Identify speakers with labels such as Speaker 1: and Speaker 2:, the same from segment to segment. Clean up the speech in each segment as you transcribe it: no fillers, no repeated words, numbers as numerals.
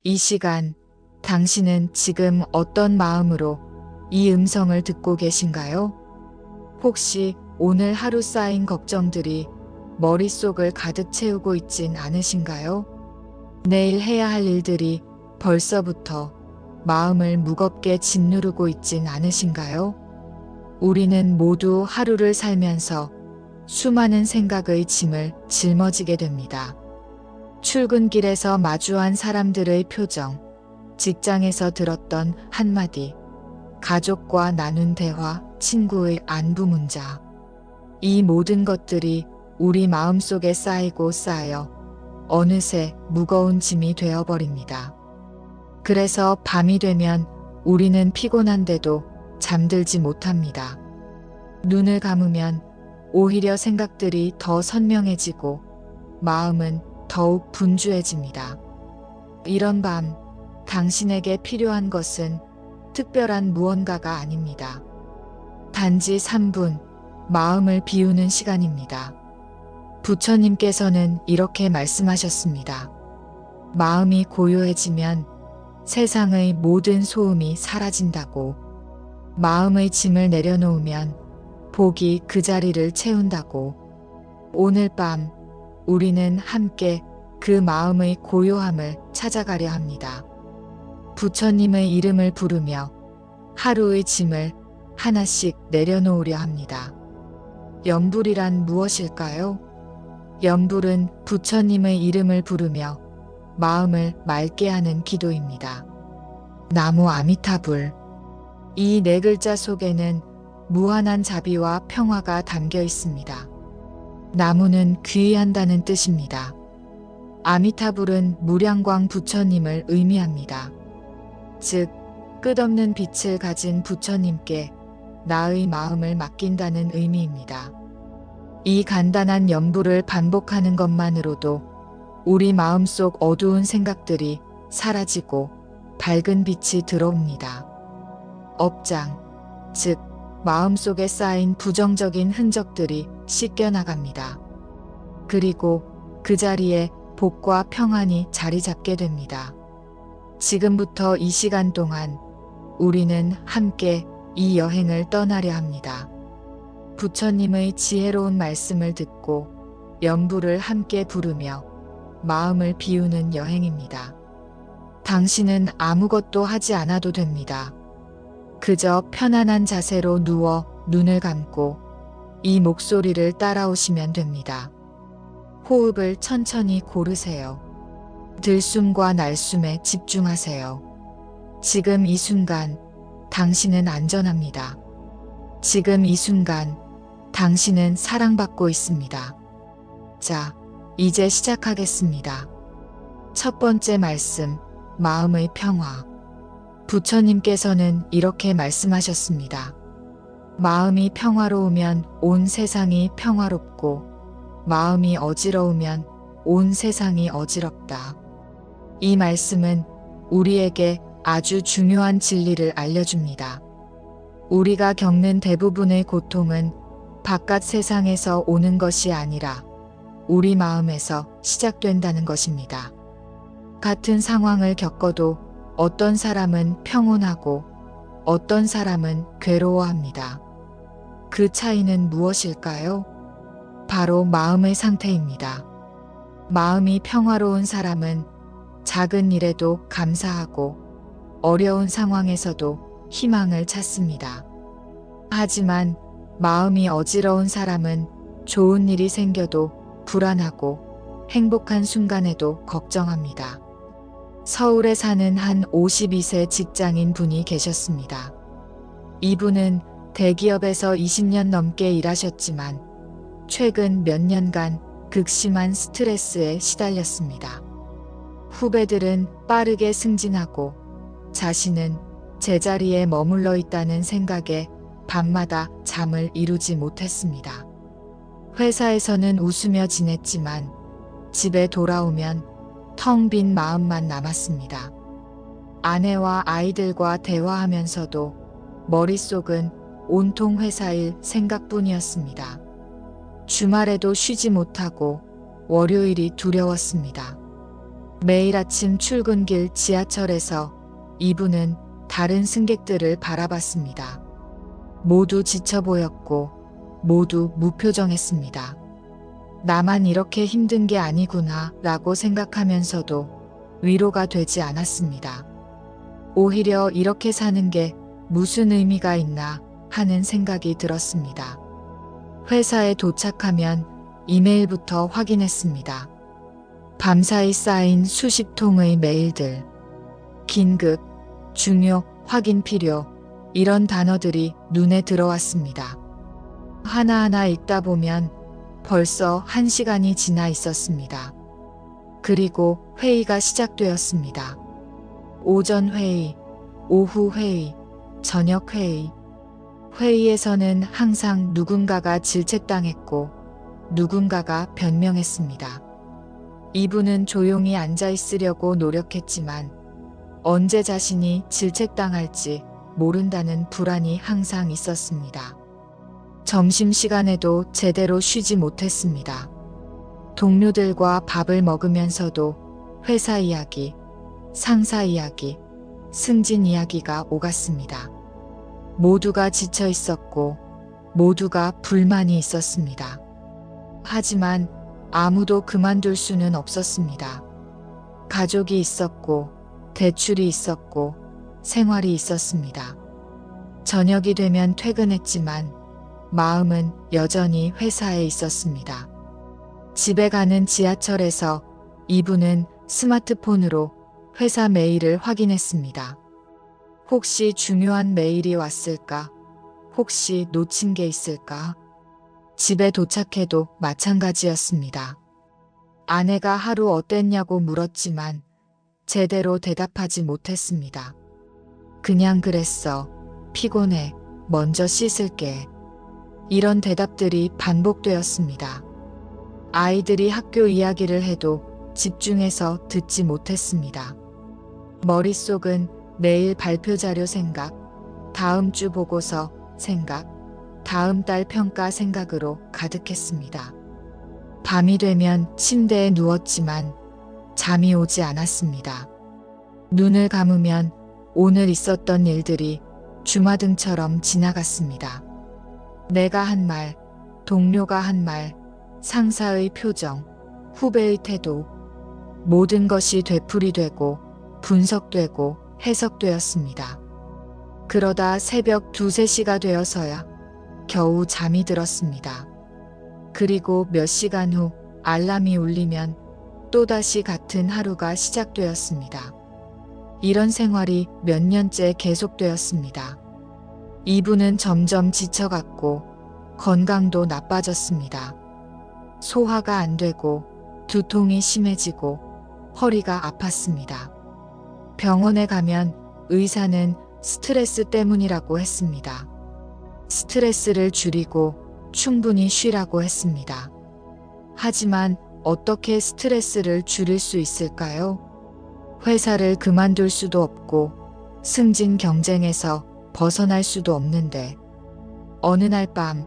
Speaker 1: 이 시간, 당신은 지금 어떤 마음으로 이 음성을 듣고 계신가요? 혹시 오늘 하루 쌓인 걱정들이 머릿속을 가득 채우고 있진 않으신가요? 내일 해야 할 일들이 벌써부터 마음을 무겁게 짓누르고 있진 않으신가요? 우리는 모두 하루를 살면서 수많은 생각의 짐을 짊어지게 됩니다. 출근길에서 마주한 사람들의 표정, 직장에서 들었던 한마디, 가족과 나눈 대화, 친구의 안부 문자. 이 모든 것들이 우리 마음속에 쌓이고 쌓여 어느새 무거운 짐이 되어버립니다. 그래서 밤이 되면 우리는 피곤한데도 잠들지 못합니다. 눈을 감으면 오히려 생각들이 더 선명해지고 마음은 더욱 분주해집니다. 이런 밤, 당신에게 필요한 것은 특별한 무언가가 아닙니다. 단지 3분, 마음을 비우는 시간입니다. 부처님께서는 이렇게 말씀하셨습니다. 마음이 고요해지면 세상의 모든 소음이 사라진다고. 마음의 짐을 내려놓으면 복이 그 자리를 채운다고. 오늘 밤 우리는 함께 그 마음의 고요함을 찾아가려 합니다. 부처님의 이름을 부르며 하루의 짐을 하나씩 내려놓으려 합니다. 염불이란 무엇일까요? 염불은 부처님의 이름을 부르며 마음을 맑게 하는 기도입니다. 나무 아미타불. 이 네 글자 속에는 무한한 자비와 평화가 담겨 있습니다. 나무는 귀의한다는 뜻입니다. 아미타불은 무량광 부처님을 의미합니다. 즉, 끝없는 빛을 가진 부처님께 나의 마음을 맡긴다는 의미입니다. 이 간단한 염불을 반복하는 것만으로도 우리 마음속 어두운 생각들이 사라지고 밝은 빛이 들어옵니다. 업장, 즉 마음속에 쌓인 부정적인 흔적들이 씻겨나갑니다. 그리고 그 자리에 복과 평안이 자리 잡게 됩니다. 지금부터 이 시간 동안 우리는 함께 이 여행을 떠나려 합니다. 부처님의 지혜로운 말씀을 듣고 염불을 함께 부르며 마음을 비우는 여행입니다. 당신은 아무것도 하지 않아도 됩니다. 그저 편안한 자세로 누워 눈을 감고 이 목소리를 따라오시면 됩니다. 호흡을 천천히 고르세요. 들숨과 날숨에 집중하세요. 지금 이 순간 당신은 안전합니다. 지금 이 순간 당신은 사랑받고 있습니다. 자, 이제 시작하겠습니다. 첫 번째 말씀, 마음의 평화. 부처님께서는 이렇게 말씀하셨습니다. 마음이 평화로우면 온 세상이 평화롭고 마음이 어지러우면 온 세상이 어지럽다. 이 말씀은 우리에게 아주 중요한 진리를 알려줍니다. 우리가 겪는 대부분의 고통은 바깥 세상에서 오는 것이 아니라 우리 마음에서 시작된다는 것입니다. 같은 상황을 겪어도 어떤 사람은 평온하고 어떤 사람은 괴로워합니다. 그 차이는 무엇일까요? 바로 마음의 상태입니다. 마음이 평화로운 사람은 작은 일에도 감사하고 어려운 상황에서도 희망을 찾습니다. 하지만 마음이 어지러운 사람은 좋은 일이 생겨도 불안하고 행복한 순간에도 걱정합니다. 서울에 사는 한 52세 직장인 분이 계셨습니다. 이분은 대기업에서 20년 넘게 일하셨지만 최근 몇 년간 극심한 스트레스에 시달렸습니다. 후배들은 빠르게 승진하고 자신은 제자리에 머물러 있다는 생각에 밤마다 잠을 이루지 못했습니다. 회사에서는 웃으며 지냈지만 집에 돌아오면 텅 빈 마음만 남았습니다. 아내와 아이들과 대화하면서도 머릿속은 온통 회사일 생각뿐이었습니다. 주말에도 쉬지 못하고 월요일이 두려웠습니다. 매일 아침 출근길 지하철에서 이분은 다른 승객들을 바라봤습니다. 모두 지쳐 보였고 모두 무표정했습니다. 나만 이렇게 힘든 게 아니구나 라고 생각하면서도 위로가 되지 않았습니다. 오히려 이렇게 사는 게 무슨 의미가 있나 하는 생각이 들었습니다. 회사에 도착하면 이메일부터 확인했습니다. 밤사이 쌓인 수십 통의 메일들. 긴급, 중요, 확인 필요, 이런 단어들이 눈에 들어왔습니다. 하나하나 읽다 보면 벌써 1시간이 지나 있었습니다. 그리고 회의가 시작되었습니다. 오전 회의, 오후 회의, 저녁 회의. 회의에서는 항상 누군가가 질책당했고 누군가가 변명했습니다. 이분은 조용히 앉아 있으려고 노력했지만 언제 자신이 질책당할지 모른다는 불안이 항상 있었습니다. 점심시간에도 제대로 쉬지 못했습니다. 동료들과 밥을 먹으면서도 회사 이야기, 상사 이야기, 승진 이야기가 오갔습니다. 모두가 지쳐 있었고 모두가 불만이 있었습니다. 하지만 아무도 그만둘 수는 없었습니다. 가족이 있었고 대출이 있었고 생활이 있었습니다. 저녁이 되면 퇴근했지만 마음은 여전히 회사에 있었습니다. 집에 가는 지하철에서 이분은 스마트폰으로 회사 메일을 확인했습니다. 혹시 중요한 메일이 왔을까? 혹시 놓친 게 있을까? 집에 도착해도 마찬가지였습니다. 아내가 하루 어땠냐고 물었지만 제대로 대답하지 못했습니다. 그냥 그랬어. 피곤해. 먼저 씻을게. 이런 대답들이 반복되었습니다. 아이들이 학교 이야기를 해도 집중해서 듣지 못했습니다. 머릿속은 내일 발표 자료 생각, 다음 주 보고서 생각, 다음 달 평가 생각으로 가득했습니다. 밤이 되면 침대에 누웠지만 잠이 오지 않았습니다. 눈을 감으면 오늘 있었던 일들이 주마등처럼 지나갔습니다. 내가 한 말, 동료가 한 말, 상사의 표정, 후배의 태도, 모든 것이 되풀이되고 분석되고 해석되었습니다. 그러다 새벽 2, 3시가 되어서야 겨우 잠이 들었습니다. 그리고 몇 시간 후 알람이 울리면 또다시 같은 하루가 시작되었습니다. 이런 생활이 몇 년째 계속되었습니다. 이분은 점점 지쳐갔고 건강도 나빠졌습니다. 소화가 안 되고 두통이 심해지고 허리가 아팠습니다. 병원에 가면 의사는 스트레스 때문이라고 했습니다. 스트레스를 줄이고 충분히 쉬라고 했습니다. 하지만 어떻게 스트레스를 줄일 수 있을까요? 회사를 그만둘 수도 없고 승진 경쟁에서 벗어날 수도 없는데 어느 날 밤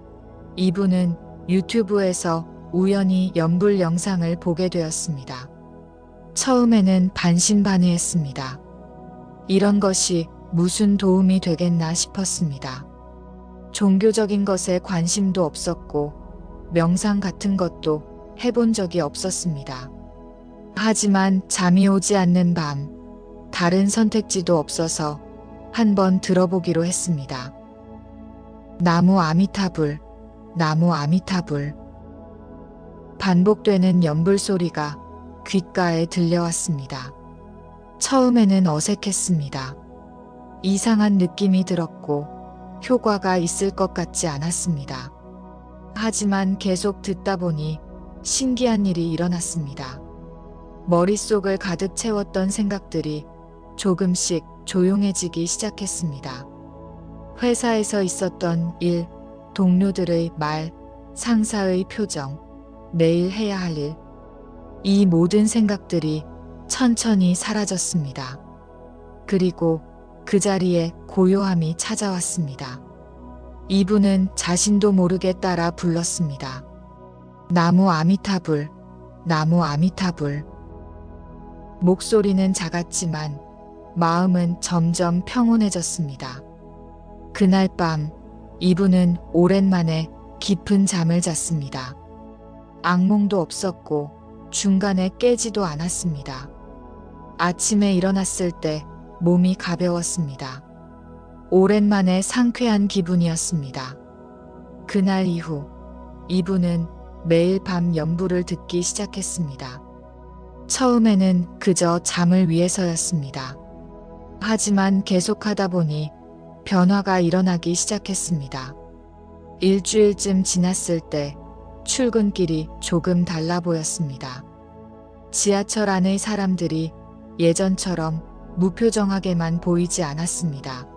Speaker 1: 이분은 유튜브에서 우연히 연불 영상을 보게 되었습니다. 처음에는 반신반의했습니다. 이런 것이 무슨 도움이 되겠나 싶었습니다. 종교적인 것에 관심도 없었고 명상 같은 것도 해본 적이 없었습니다. 하지만 잠이 오지 않는 밤, 다른 선택지도 없어서 한번 들어보기로 했습니다. 나무 아미타불, 나무 아미타불. 반복되는 연불 소리가 귓가에 들려왔습니다. 처음에는 어색했습니다. 이상한 느낌이 들었고 효과가 있을 것 같지 않았습니다. 하지만 계속 듣다 보니 신기한 일이 일어났습니다. 머릿속을 가득 채웠던 생각들이 조금씩 조용해지기 시작했습니다. 회사에서 있었던 일, 동료들의 말, 상사의 표정, 내일 해야 할 일, 이 모든 생각들이 천천히 사라졌습니다. 그리고 그 자리에 고요함이 찾아왔습니다. 이분은 자신도 모르게 따라 불렀습니다. 나무 아미타불, 나무 아미타불. 목소리는 작았지만 마음은 점점 평온해졌습니다. 그날 밤 이분은 오랜만에 깊은 잠을 잤습니다. 악몽도 없었고 중간에 깨지도 않았습니다. 아침에 일어났을 때 몸이 가벼웠습니다. 오랜만에 상쾌한 기분이었습니다. 그날 이후 이분은 매일 밤 연부를 듣기 시작했습니다. 처음에는 그저 잠을 위해서였습니다. 하지만 계속하다 보니 변화가 일어나기 시작했습니다. 일주일쯤 지났을 때 출근길이 조금 달라 보였습니다. 지하철 안의 사람들이 예전처럼 무표정하게만 보이지 않았습니다.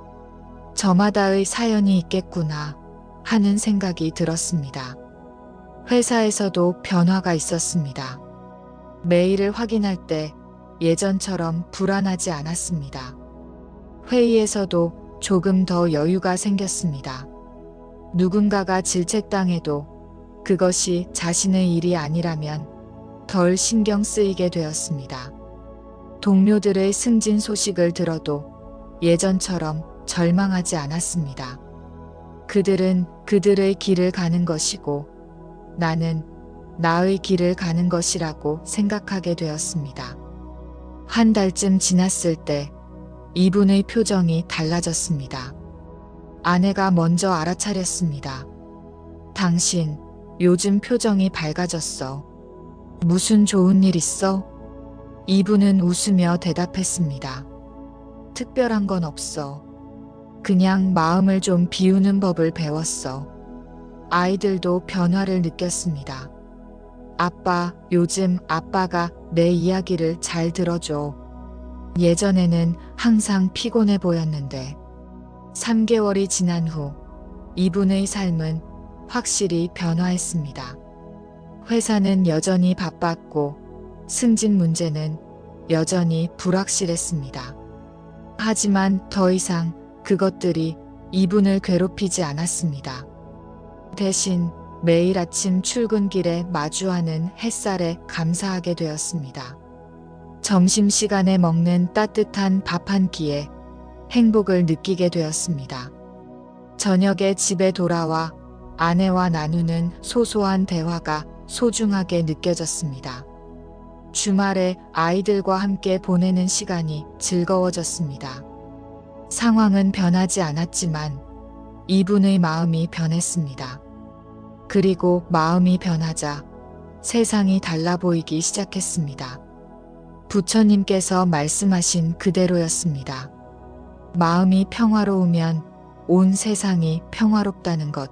Speaker 1: 저마다의 사연이 있겠구나 하는 생각이 들었습니다. 회사에서도 변화가 있었습니다. 메일을 확인할 때 예전처럼 불안하지 않았습니다. 회의에서도 조금 더 여유가 생겼습니다. 누군가가 질책당해도 그것이 자신의 일이 아니라면 덜 신경 쓰이게 되었습니다. 동료들의 승진 소식을 들어도 예전처럼 절망하지 않았습니다. 그들은 그들의 길을 가는 것이고 나는 나의 길을 가는 것이라고 생각하게 되었습니다. 한 달쯤 지났을 때 이분의 표정이 달라졌습니다. 아내가 먼저 알아차렸습니다. 당신, 요즘 표정이 밝아졌어. 무슨 좋은 일 있어? 이분은 웃으며 대답했습니다. 특별한 건 없어. 그냥 마음을 좀 비우는 법을 배웠어. 아이들도 변화를 느꼈습니다. 아빠, 요즘 아빠가 내 이야기를 잘 들어줘. 예전에는 항상 피곤해 보였는데 3개월이 지난 후 이분의 삶은 확실히 변화했습니다. 회사는 여전히 바빴고 승진 문제는 여전히 불확실했습니다. 하지만 더 이상 그것들이 이분을 괴롭히지 않았습니다. 대신 매일 아침 출근길에 마주하는 햇살에 감사하게 되었습니다. 점심시간에 먹는 따뜻한 밥 한 끼에 행복을 느끼게 되었습니다. 저녁에 집에 돌아와 아내와 나누는 소소한 대화가 소중하게 느껴졌습니다. 주말에 아이들과 함께 보내는 시간이 즐거워졌습니다. 상황은 변하지 않았지만 이분의 마음이 변했습니다. 그리고 마음이 변하자 세상이 달라 보이기 시작했습니다. 부처님께서 말씀하신 그대로였습니다. 마음이 평화로우면 온 세상이 평화롭다는 것.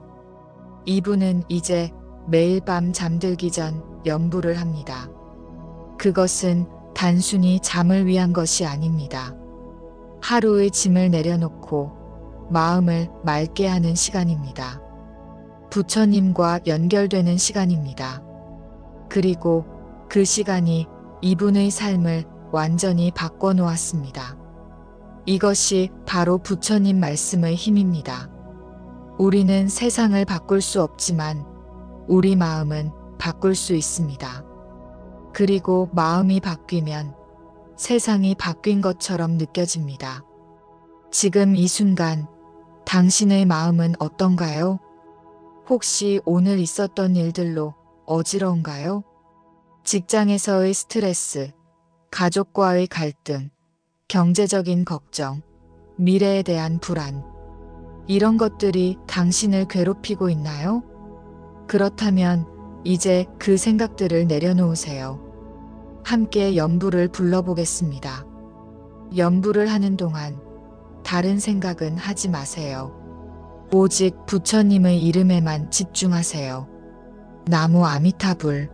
Speaker 1: 이분은 이제 매일 밤 잠들기 전 연부를 합니다. 그것은 단순히 잠을 위한 것이 아닙니다. 하루의 짐을 내려놓고 마음을 맑게 하는 시간입니다. 부처님과 연결되는 시간입니다. 그리고 그 시간이 이분의 삶을 완전히 바꿔놓았습니다. 이것이 바로 부처님 말씀의 힘입니다. 우리는 세상을 바꿀 수 없지만 우리 마음은 바꿀 수 있습니다. 그리고 마음이 바뀌면 세상이 바뀐 것처럼 느껴집니다. 지금 이 순간 당신의 마음은 어떤가요? 혹시 오늘 있었던 일들로 어지러운가요? 직장에서의 스트레스, 가족과의 갈등, 경제적인 걱정, 미래에 대한 불안. 이런 것들이 당신을 괴롭히고 있나요? 그렇다면 이제 그 생각들을 내려놓으세요. 함께 연부를 불러보겠습니다. 연부를 하는 동안 다른 생각은 하지 마세요. 오직 부처님의 이름에만 집중하세요. 나무 아미타불.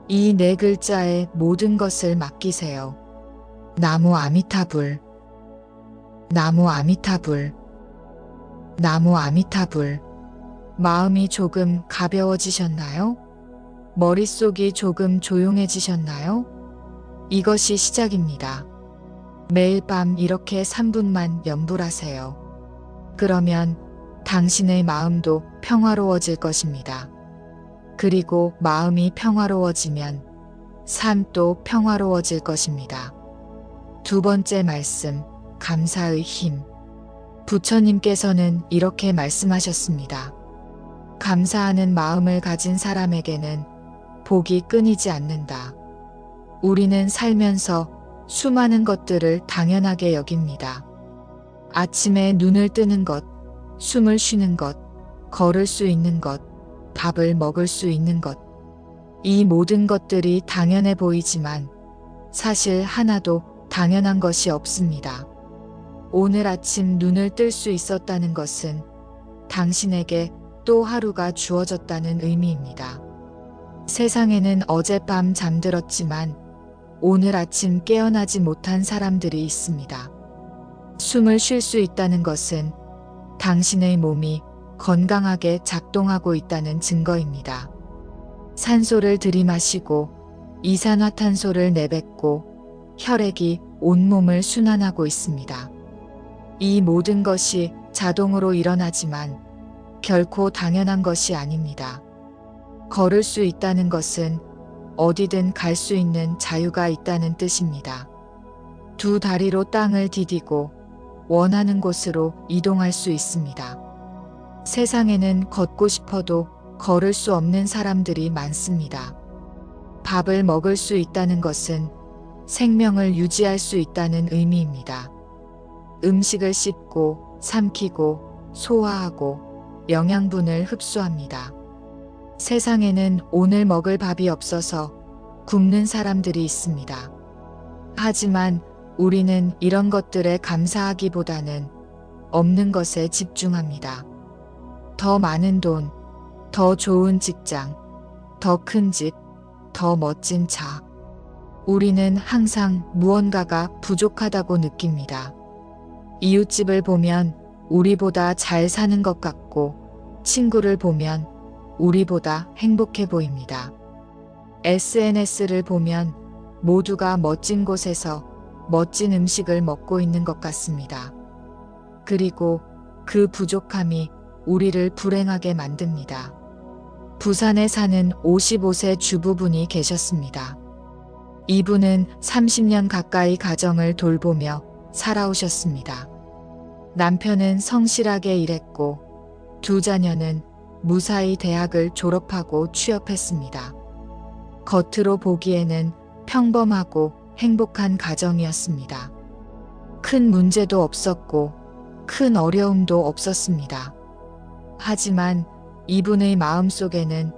Speaker 1: 이 네 글자에 모든 것을 맡기세요. 나무 아미타불. 나무 아미타불. 나무 아미타불. 마음이 조금 가벼워지셨나요? 머릿속이 조금 조용해지셨나요? 이것이 시작입니다. 매일 밤 이렇게 3분만 연불하세요. 그러면 당신의 마음도 평화로워질 것입니다. 그리고 마음이 평화로워지면 삶도 평화로워질 것입니다. 두 번째 말씀, 감사의 힘. 부처님께서는 이렇게 말씀하셨습니다. 감사하는 마음을 가진 사람에게는 복이 끊이지 않는다. 우리는 살면서 수많은 것들을 당연하게 여깁니다. 아침에 눈을 뜨는 것, 숨을 쉬는 것, 걸을 수 있는 것, 밥을 먹을 수 있는 것. 이 모든 것들이 당연해 보이지만 사실 하나도 당연한 것이 없습니다. 오늘 아침 눈을 뜰 수 있었다는 것은 당신에게 또 하루가 주어졌다는 의미입니다. 세상에는 어젯밤 잠들었지만 오늘 아침 깨어나지 못한 사람들이 있습니다. 숨을 쉴 수 있다는 것은 당신의 몸이 건강하게 작동하고 있다는 증거입니다. 산소를 들이마시고 이산화탄소를 내뱉고 혈액이 온몸을 순환하고 있습니다. 이 모든 것이 자동으로 일어나지만 결코 당연한 것이 아닙니다. 걸을 수 있다는 것은 어디든 갈 수 있는 자유가 있다는 뜻입니다. 두 다리로 땅을 디디고 원하는 곳으로 이동할 수 있습니다. 세상에는 걷고 싶어도 걸을 수 없는 사람들이 많습니다. 밥을 먹을 수 있다는 것은 생명을 유지할 수 있다는 의미입니다. 음식을 씹고 삼키고 소화하고 영양분을 흡수합니다. 세상에는 오늘 먹을 밥이 없어서 굶는 사람들이 있습니다. 하지만 우리는 이런 것들에 감사하기보다는 없는 것에 집중합니다. 더 많은 돈, 더 좋은 직장, 더 큰 집, 더 멋진 차. 우리는 항상 무언가가 부족하다고 느낍니다. 이웃집을 보면 우리보다 잘 사는 것 같고 친구를 보면 우리보다 행복해 보입니다. SNS를 보면 모두가 멋진 곳에서 멋진 음식을 먹고 있는 것 같습니다. 그리고 그 부족함이 우리를 불행하게 만듭니다. 부산에 사는 55세 주부분이 계셨습니다. 이분은 30년 가까이 가정을 돌보며 살아오셨습니다. 남편은 성실하게 일했고 두 자녀는 무사히 대학을 졸업하고 취업했습니다. 겉으로 보기에는 평범하고 행복한 가정이었습니다. 큰 문제도 없었고 큰 어려움도 없었습니다. 하지만 이분의 마음속에는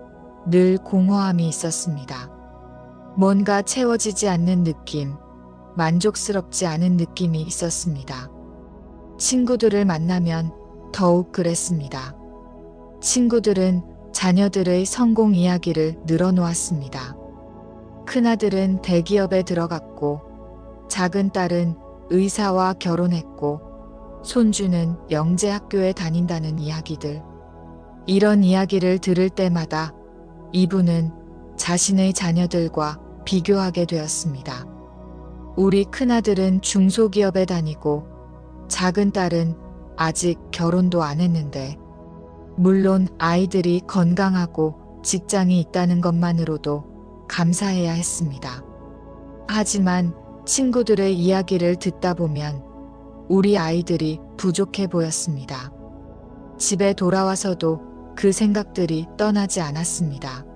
Speaker 1: 늘 공허함이 있었습니다. 뭔가 채워지지 않는 느낌, 만족스럽지 않은 느낌이 있었습니다. 친구들을 만나면 더욱 그랬습니다. 친구들은 자녀들의 성공 이야기를 늘어놓았습니다. 큰아들은 대기업에 들어갔고, 작은 딸은 의사와 결혼했고, 손주는 영재학교에 다닌다는 이야기들. 이런 이야기를 들을 때마다 이분은 자신의 자녀들과 비교하게 되었습니다. 우리 큰아들은 중소기업에 다니고 작은 딸은 아직 결혼도 안 했는데, 물론 아이들이 건강하고 직장이 있다는 것만으로도 감사해야 했습니다. 하지만 친구들의 이야기를 듣다 보면 우리 아이들이 부족해 보였습니다. 집에 돌아와서도 그 생각들이 떠나지 않았습니다.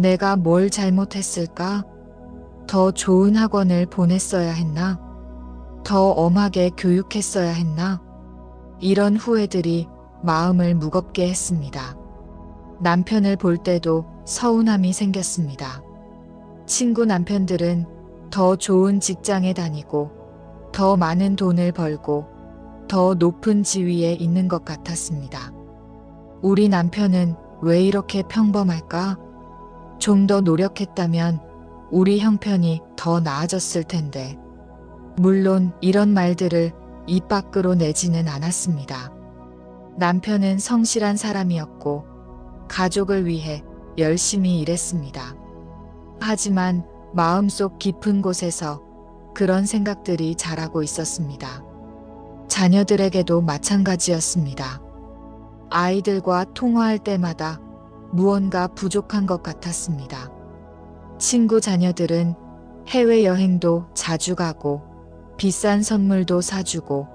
Speaker 1: 내가 뭘 잘못했을까? 더 좋은 학원을 보냈어야 했나? 더 엄하게 교육했어야 했나? 이런 후회들이 마음을 무겁게 했습니다. 남편을 볼 때도 서운함이 생겼습니다. 친구 남편들은 더 좋은 직장에 다니고 더 많은 돈을 벌고 더 높은 지위에 있는 것 같았습니다. 우리 남편은 왜 이렇게 평범할까? 좀 더 노력했다면 우리 형편이 더 나아졌을 텐데. 물론 이런 말들을 입 밖으로 내지는 않았습니다. 남편은 성실한 사람이었고 가족을 위해 열심히 일했습니다. 하지만 마음속 깊은 곳에서 그런 생각들이 자라고 있었습니다. 자녀들에게도 마찬가지였습니다. 아이들과 통화할 때마다 무언가 부족한 것 같았습니다. 친구 자녀들은 해외여행도 자주 가고 비싼 선물도 사주고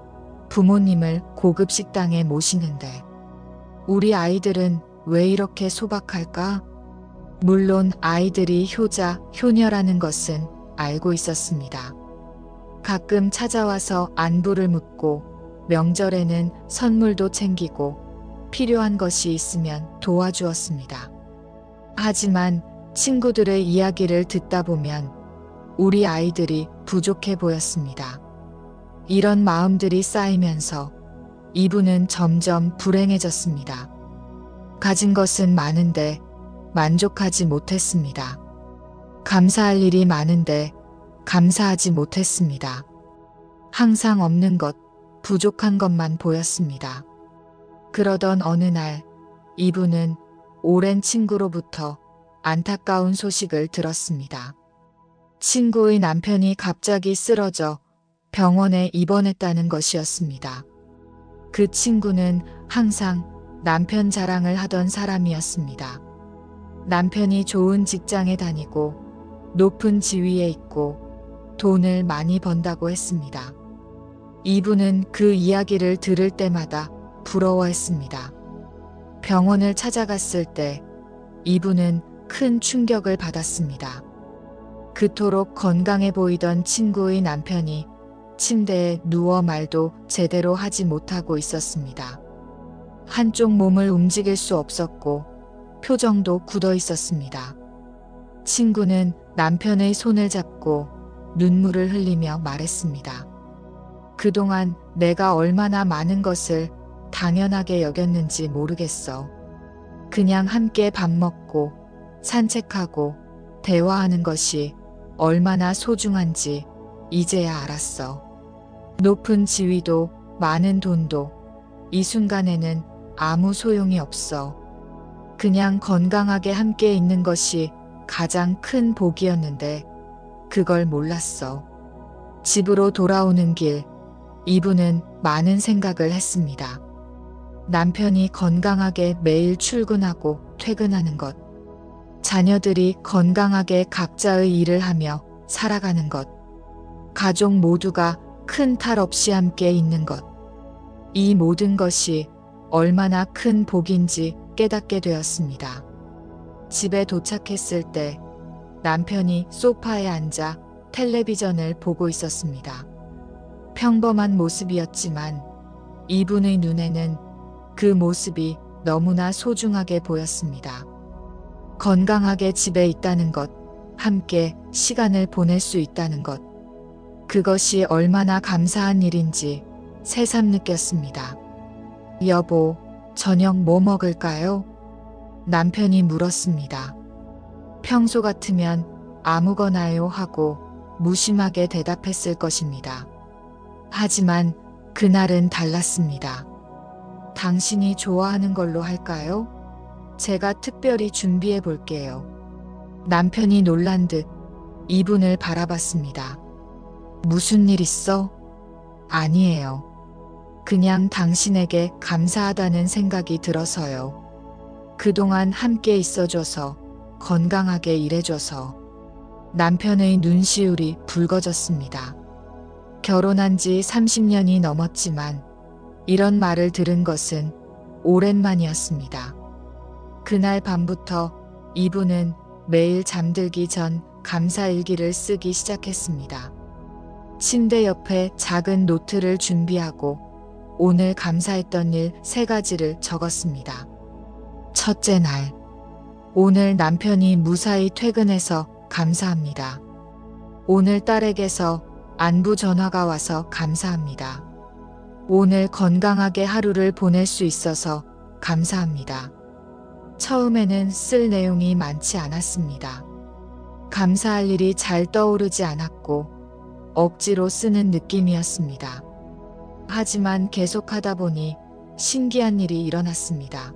Speaker 1: 부모님을 고급 식당에 모시는데 우리 아이들은 왜 이렇게 소박할까? 물론 아이들이 효자, 효녀라는 것은 알고 있었습니다. 가끔 찾아와서 안부를 묻고 명절에는 선물도 챙기고 필요한 것이 있으면 도와주었습니다. 하지만 친구들의 이야기를 듣다 보면 우리 아이들이 부족해 보였습니다. 이런 마음들이 쌓이면서 이분은 점점 불행해졌습니다. 가진 것은 많은데 만족하지 못했습니다. 감사할 일이 많은데 감사하지 못했습니다. 항상 없는 것, 부족한 것만 보였습니다. 그러던 어느 날 이분은 오랜 친구로부터 안타까운 소식을 들었습니다. 친구의 남편이 갑자기 쓰러져 병원에 입원했다는 것이었습니다. 그 친구는 항상 남편 자랑을 하던 사람이었습니다. 남편이 좋은 직장에 다니고 높은 지위에 있고 돈을 많이 번다고 했습니다. 이분은 그 이야기를 들을 때마다 부러워했습니다. 병원을 찾아갔을 때 이분은 큰 충격을 받았습니다. 그토록 건강해 보이던 친구의 남편이 침대에 누워 말도 제대로 하지 못하고 있었습니다. 한쪽 몸을 움직일 수 없었고 표정도 굳어 있었습니다. 친구는 남편의 손을 잡고 눈물을 흘리며 말했습니다. 그동안 내가 얼마나 많은 것을 당연하게 여겼는지 모르겠어. 그냥 함께 밥 먹고 산책하고 대화하는 것이 얼마나 소중한지 이제야 알았어. 높은 지위도 많은 돈도 이 순간에는 아무 소용이 없어. 그냥 건강하게 함께 있는 것이 가장 큰 복이었는데 그걸 몰랐어. 집으로 돌아오는 길, 이분은 많은 생각을 했습니다. 남편이 건강하게 매일 출근하고 퇴근하는 것, 자녀들이 건강하게 각자의 일을 하며 살아가는 것, 가족 모두가 큰 탈 없이 함께 있는 것, 이 모든 것이 얼마나 큰 복인지 깨닫게 되었습니다. 집에 도착했을 때 남편이 소파에 앉아 텔레비전을 보고 있었습니다. 평범한 모습이었지만 이분의 눈에는 그 모습이 너무나 소중하게 보였습니다. 건강하게 집에 있다는 것, 함께 시간을 보낼 수 있다는 것, 그것이 얼마나 감사한 일인지 새삼 느꼈습니다. 여보, 저녁 뭐 먹을까요? 남편이 물었습니다. 평소 같으면 아무거나요 하고 무심하게 대답했을 것입니다. 하지만 그날은 달랐습니다. 당신이 좋아하는 걸로 할까요? 제가 특별히 준비해 볼게요. 남편이 놀란 듯 이분을 바라봤습니다. 무슨 일 있어? 아니에요. 그냥 당신에게 감사하다는 생각이 들어서요. 그동안 함께 있어줘서, 건강하게 일해줘서. 남편의 눈시울이 붉어졌습니다. 결혼한 지 30년이 넘었지만 이런 말을 들은 것은 오랜만이었습니다. 그날 밤부터 이분은 매일 잠들기 전 감사일기를 쓰기 시작했습니다. 침대 옆에 작은 노트를 준비하고 오늘 감사했던 일 3가지를 적었습니다. 첫째 날, 오늘 남편이 무사히 퇴근해서 감사합니다. 오늘 딸에게서 안부 전화가 와서 감사합니다. 오늘 건강하게 하루를 보낼 수 있어서 감사합니다. 처음에는 쓸 내용이 많지 않았습니다. 감사할 일이 잘 떠오르지 않았고 억지로 쓰는 느낌이었습니다. 하지만 계속하다 보니 신기한 일이 일어났습니다.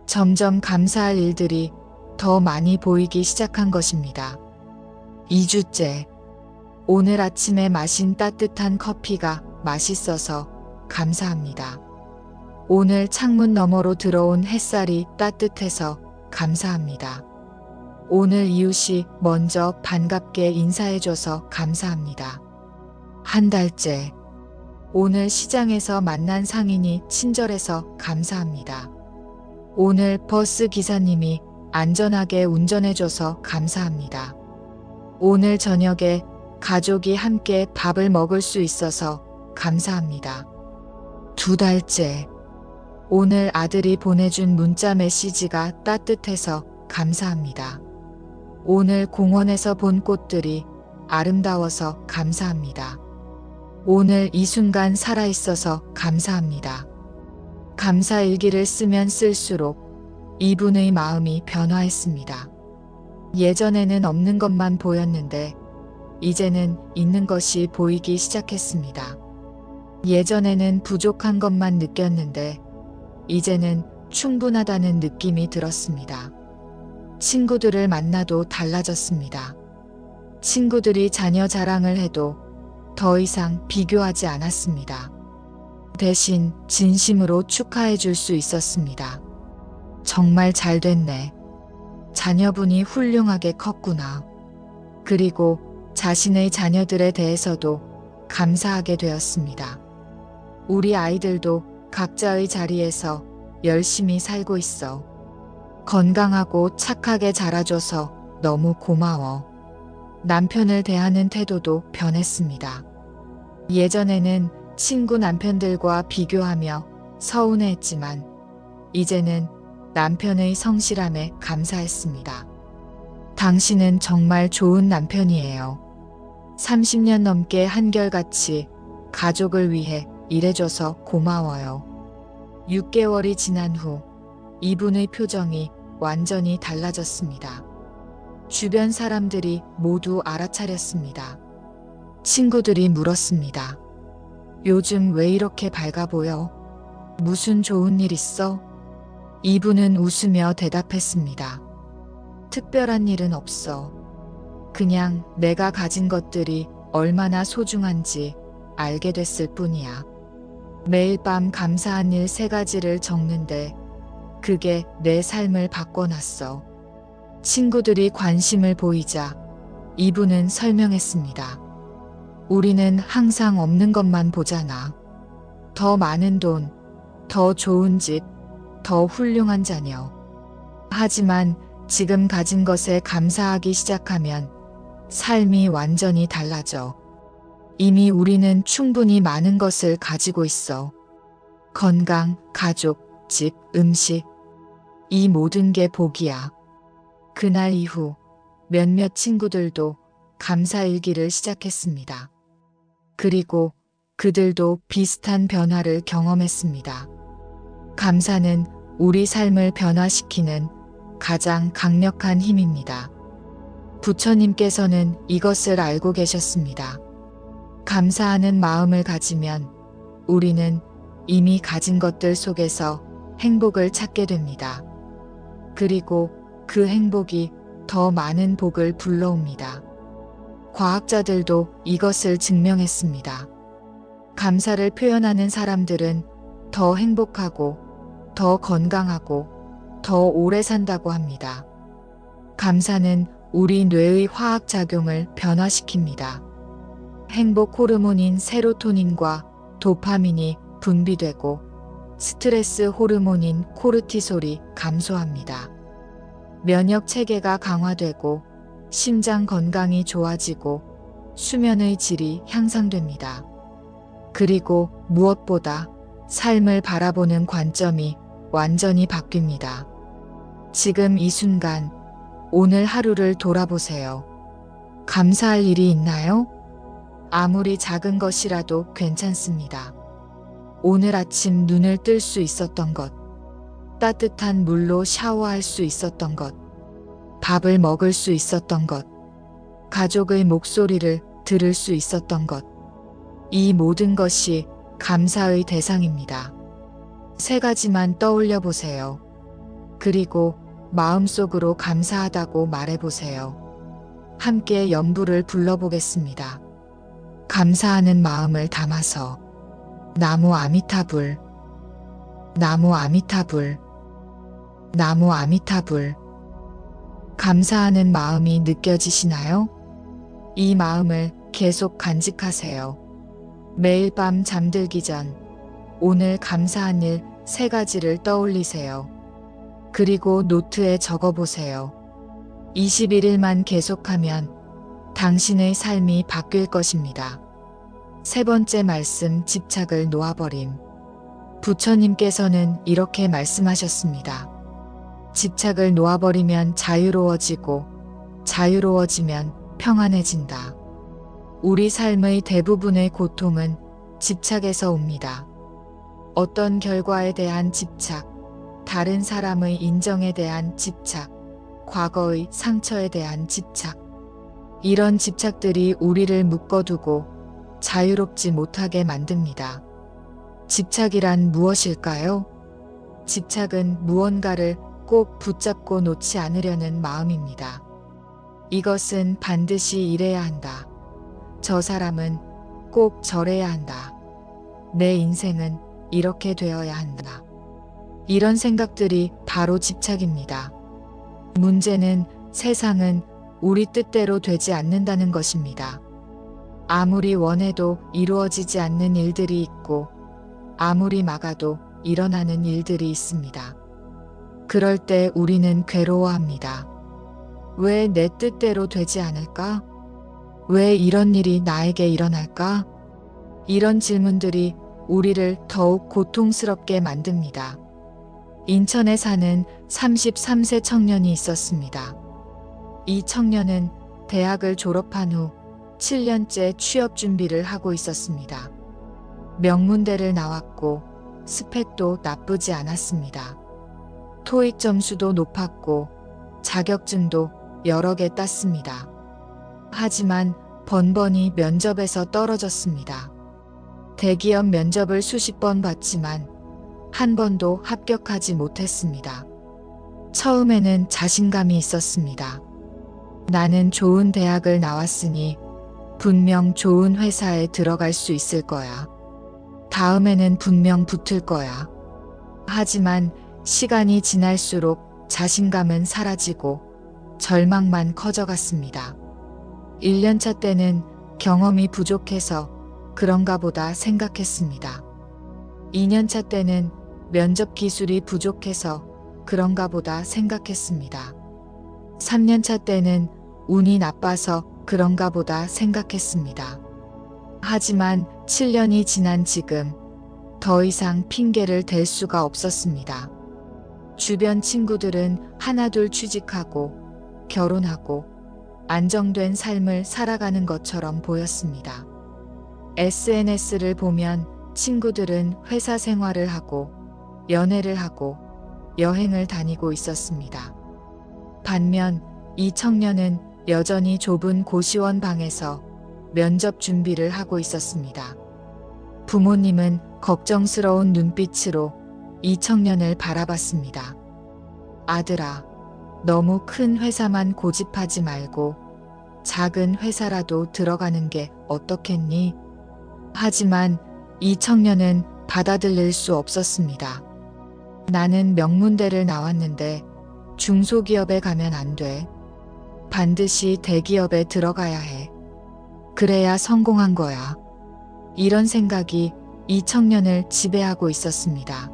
Speaker 1: 점점 감사할 일들이 더 많이 보이기 시작한 것입니다. 2주째, 오늘 아침에 마신 따뜻한 커피가 맛있어서 감사합니다. 오늘 창문 너머로 들어온 햇살이 따뜻해서 감사합니다. 오늘 이웃이 먼저 반갑게 인사해줘서 감사합니다. 한 달째. 오늘 시장에서 만난 상인이 친절해서 감사합니다. 오늘 버스 기사님이 안전하게 운전해줘서 감사합니다. 오늘 저녁에 가족이 함께 밥을 먹을 수 있어서 감사합니다. 2달째. 오늘 아들이 보내준 문자 메시지가 따뜻해서 감사합니다. 오늘 공원에서 본 꽃들이 아름다워서 감사합니다. 오늘 이 순간 살아있어서 감사합니다. 감사 일기를 쓰면 쓸수록 이분의 마음이 변화했습니다. 예전에는 없는 것만 보였는데 이제는 있는 것이 보이기 시작했습니다. 예전에는 부족한 것만 느꼈는데 이제는 충분하다는 느낌이 들었습니다. 친구들을 만나도 달라졌습니다. 친구들이 자녀 자랑을 해도 더 이상 비교하지 않았습니다. 대신 진심으로 축하해 줄 수 있었습니다. 정말 잘 됐네. 자녀분이 훌륭하게 컸구나. 그리고 자신의 자녀들에 대해서도 감사하게 되었습니다. 우리 아이들도 각자의 자리에서 열심히 살고 있어. 건강하고 착하게 자라줘서 너무 고마워. 남편을 대하는 태도도 변했습니다. 예전에는 친구 남편들과 비교하며 서운해했지만 이제는 남편의 성실함에 감사했습니다. 당신은 정말 좋은 남편이에요. 30년 넘게 한결같이 가족을 위해 일해줘서 고마워요. 6개월이 지난 후 이분의 표정이 완전히 달라졌습니다. 주변 사람들이 모두 알아차렸습니다. 친구들이 물었습니다. 요즘 왜 이렇게 밝아 보여? 무슨 좋은 일 있어? 이분은 웃으며 대답했습니다. 특별한 일은 없어. 그냥 내가 가진 것들이 얼마나 소중한지 알게 됐을 뿐이야. 매일 밤 감사한 일 3가지를 적는데 그게 내 삶을 바꿔놨어. 친구들이 관심을 보이자 이분은 설명했습니다. 우리는 항상 없는 것만 보잖아. 더 많은 돈, 더 좋은 집, 더 훌륭한 자녀. 하지만 지금 가진 것에 감사하기 시작하면 삶이 완전히 달라져. 이미 우리는 충분히 많은 것을 가지고 있어. 건강, 가족, 집, 음식. 이 모든 게 복이야. 그날 이후 몇몇 친구들도 감사일기를 시작했습니다. 그리고 그들도 비슷한 변화를 경험했습니다. 감사는 우리 삶을 변화시키는 가장 강력한 힘입니다. 부처님께서는 이것을 알고 계셨습니다. 감사하는 마음을 가지면 우리는 이미 가진 것들 속에서 행복을 찾게 됩니다. 그리고 그 행복이 더 많은 복을 불러옵니다. 과학자들도 이것을 증명했습니다. 감사를 표현하는 사람들은 더 행복하고 더 건강하고 더 오래 산다고 합니다. 감사는 우리 뇌의 화학작용을 변화시킵니다. 행복 호르몬인 세로토닌과 도파민이 분비되고 스트레스 호르몬인 코르티솔이 감소합니다. 면역 체계가 강화되고 심장 건강이 좋아지고 수면의 질이 향상됩니다. 그리고 무엇보다 삶을 바라보는 관점이 완전히 바뀝니다. 지금 이 순간, 오늘 하루를 돌아보세요. 감사할 일이 있나요? 아무리 작은 것이라도 괜찮습니다. 오늘 아침 눈을 뜰 수 있었던 것, 따뜻한 물로 샤워할 수 있었던 것, 밥을 먹을 수 있었던 것, 가족의 목소리를 들을 수 있었던 것, 이 모든 것이 감사의 대상입니다. 3가지만 떠올려 보세요. 그리고 마음속으로 감사하다고 말해보세요. 함께 연부를 불러보겠습니다. 감사하는 마음을 담아서 나무 아미타불, 나무 아미타불, 나무 아미타불. 감사하는 마음이 느껴지시나요? 이 마음을 계속 간직하세요. 매일 밤 잠들기 전 오늘 감사한 일 3가지를 떠올리세요. 그리고 노트에 적어보세요. 21일만 계속하면 당신의 삶이 바뀔 것입니다. 3번째 말씀, 집착을 놓아버림. 부처님께서는 이렇게 말씀하셨습니다. 집착을 놓아버리면 자유로워지고 자유로워지면 평안해진다. 우리 삶의 대부분의 고통은 집착에서 옵니다. 어떤 결과에 대한 집착, 다른 사람의 인정에 대한 집착, 과거의 상처에 대한 집착. 이런 집착들이 우리를 묶어두고 자유롭지 못하게 만듭니다. 집착이란 무엇일까요? 집착은 무언가를 꼭 붙잡고 놓지 않으려는 마음입니다. 이것은 반드시 이래야 한다. 저 사람은 꼭 저래야 한다. 내 인생은 이렇게 되어야 한다. 이런 생각들이 바로 집착입니다. 문제는 세상은 우리 뜻대로 되지 않는다는 것입니다. 아무리 원해도 이루어지지 않는 일들이 있고 아무리 막아도 일어나는 일들이 있습니다. 그럴 때 우리는 괴로워합니다. 왜 내 뜻대로 되지 않을까? 왜 이런 일이 나에게 일어날까? 이런 질문들이 우리를 더욱 고통스럽게 만듭니다. 인천에 사는 33세 청년이 있었습니다. 이 청년은 대학을 졸업한 후 7년째 취업 준비를 하고 있었습니다. 명문대를 나왔고 스펙도 나쁘지 않았습니다. 토익 점수도 높았고 자격증도 여러 개 땄습니다. 하지만 번번이 면접에서 떨어졌습니다. 대기업 면접을 수십 번 봤지만 한 번도 합격하지 못했습니다. 처음에는 자신감이 있었습니다. 나는 좋은 대학을 나왔으니 분명 좋은 회사에 들어갈 수 있을 거야. 다음에는 분명 붙을 거야. 하지만 시간이 지날수록 자신감은 사라지고 절망만 커져갔습니다. 1년차 때는 경험이 부족해서 그런가 보다 생각했습니다. 2년차 때는 면접 기술이 부족해서 그런가 보다 생각했습니다. 3년차 때는 운이 나빠서 그런가 보다 생각했습니다. 하지만 7년이 지난 지금 더 이상 핑계를 댈 수가 없었습니다. 주변 친구들은 하나둘 취직하고 결혼하고 안정된 삶을 살아가는 것처럼 보였습니다. SNS를 보면 친구들은 회사 생활을 하고 연애를 하고 여행을 다니고 있었습니다. 반면 이 청년은 여전히 좁은 고시원 방에서 면접 준비를 하고 있었습니다. 부모님은 걱정스러운 눈빛으로 이 청년을 바라봤습니다. 아들아, 너무 큰 회사만 고집하지 말고 작은 회사라도 들어가는 게 어떻겠니? 하지만 이 청년은 받아들일 수 없었습니다. 나는 명문대를 나왔는데 중소기업에 가면 안 돼. 반드시 대기업에 들어가야 해. 그래야 성공한 거야. 이런 생각이 이 청년을 지배하고 있었습니다.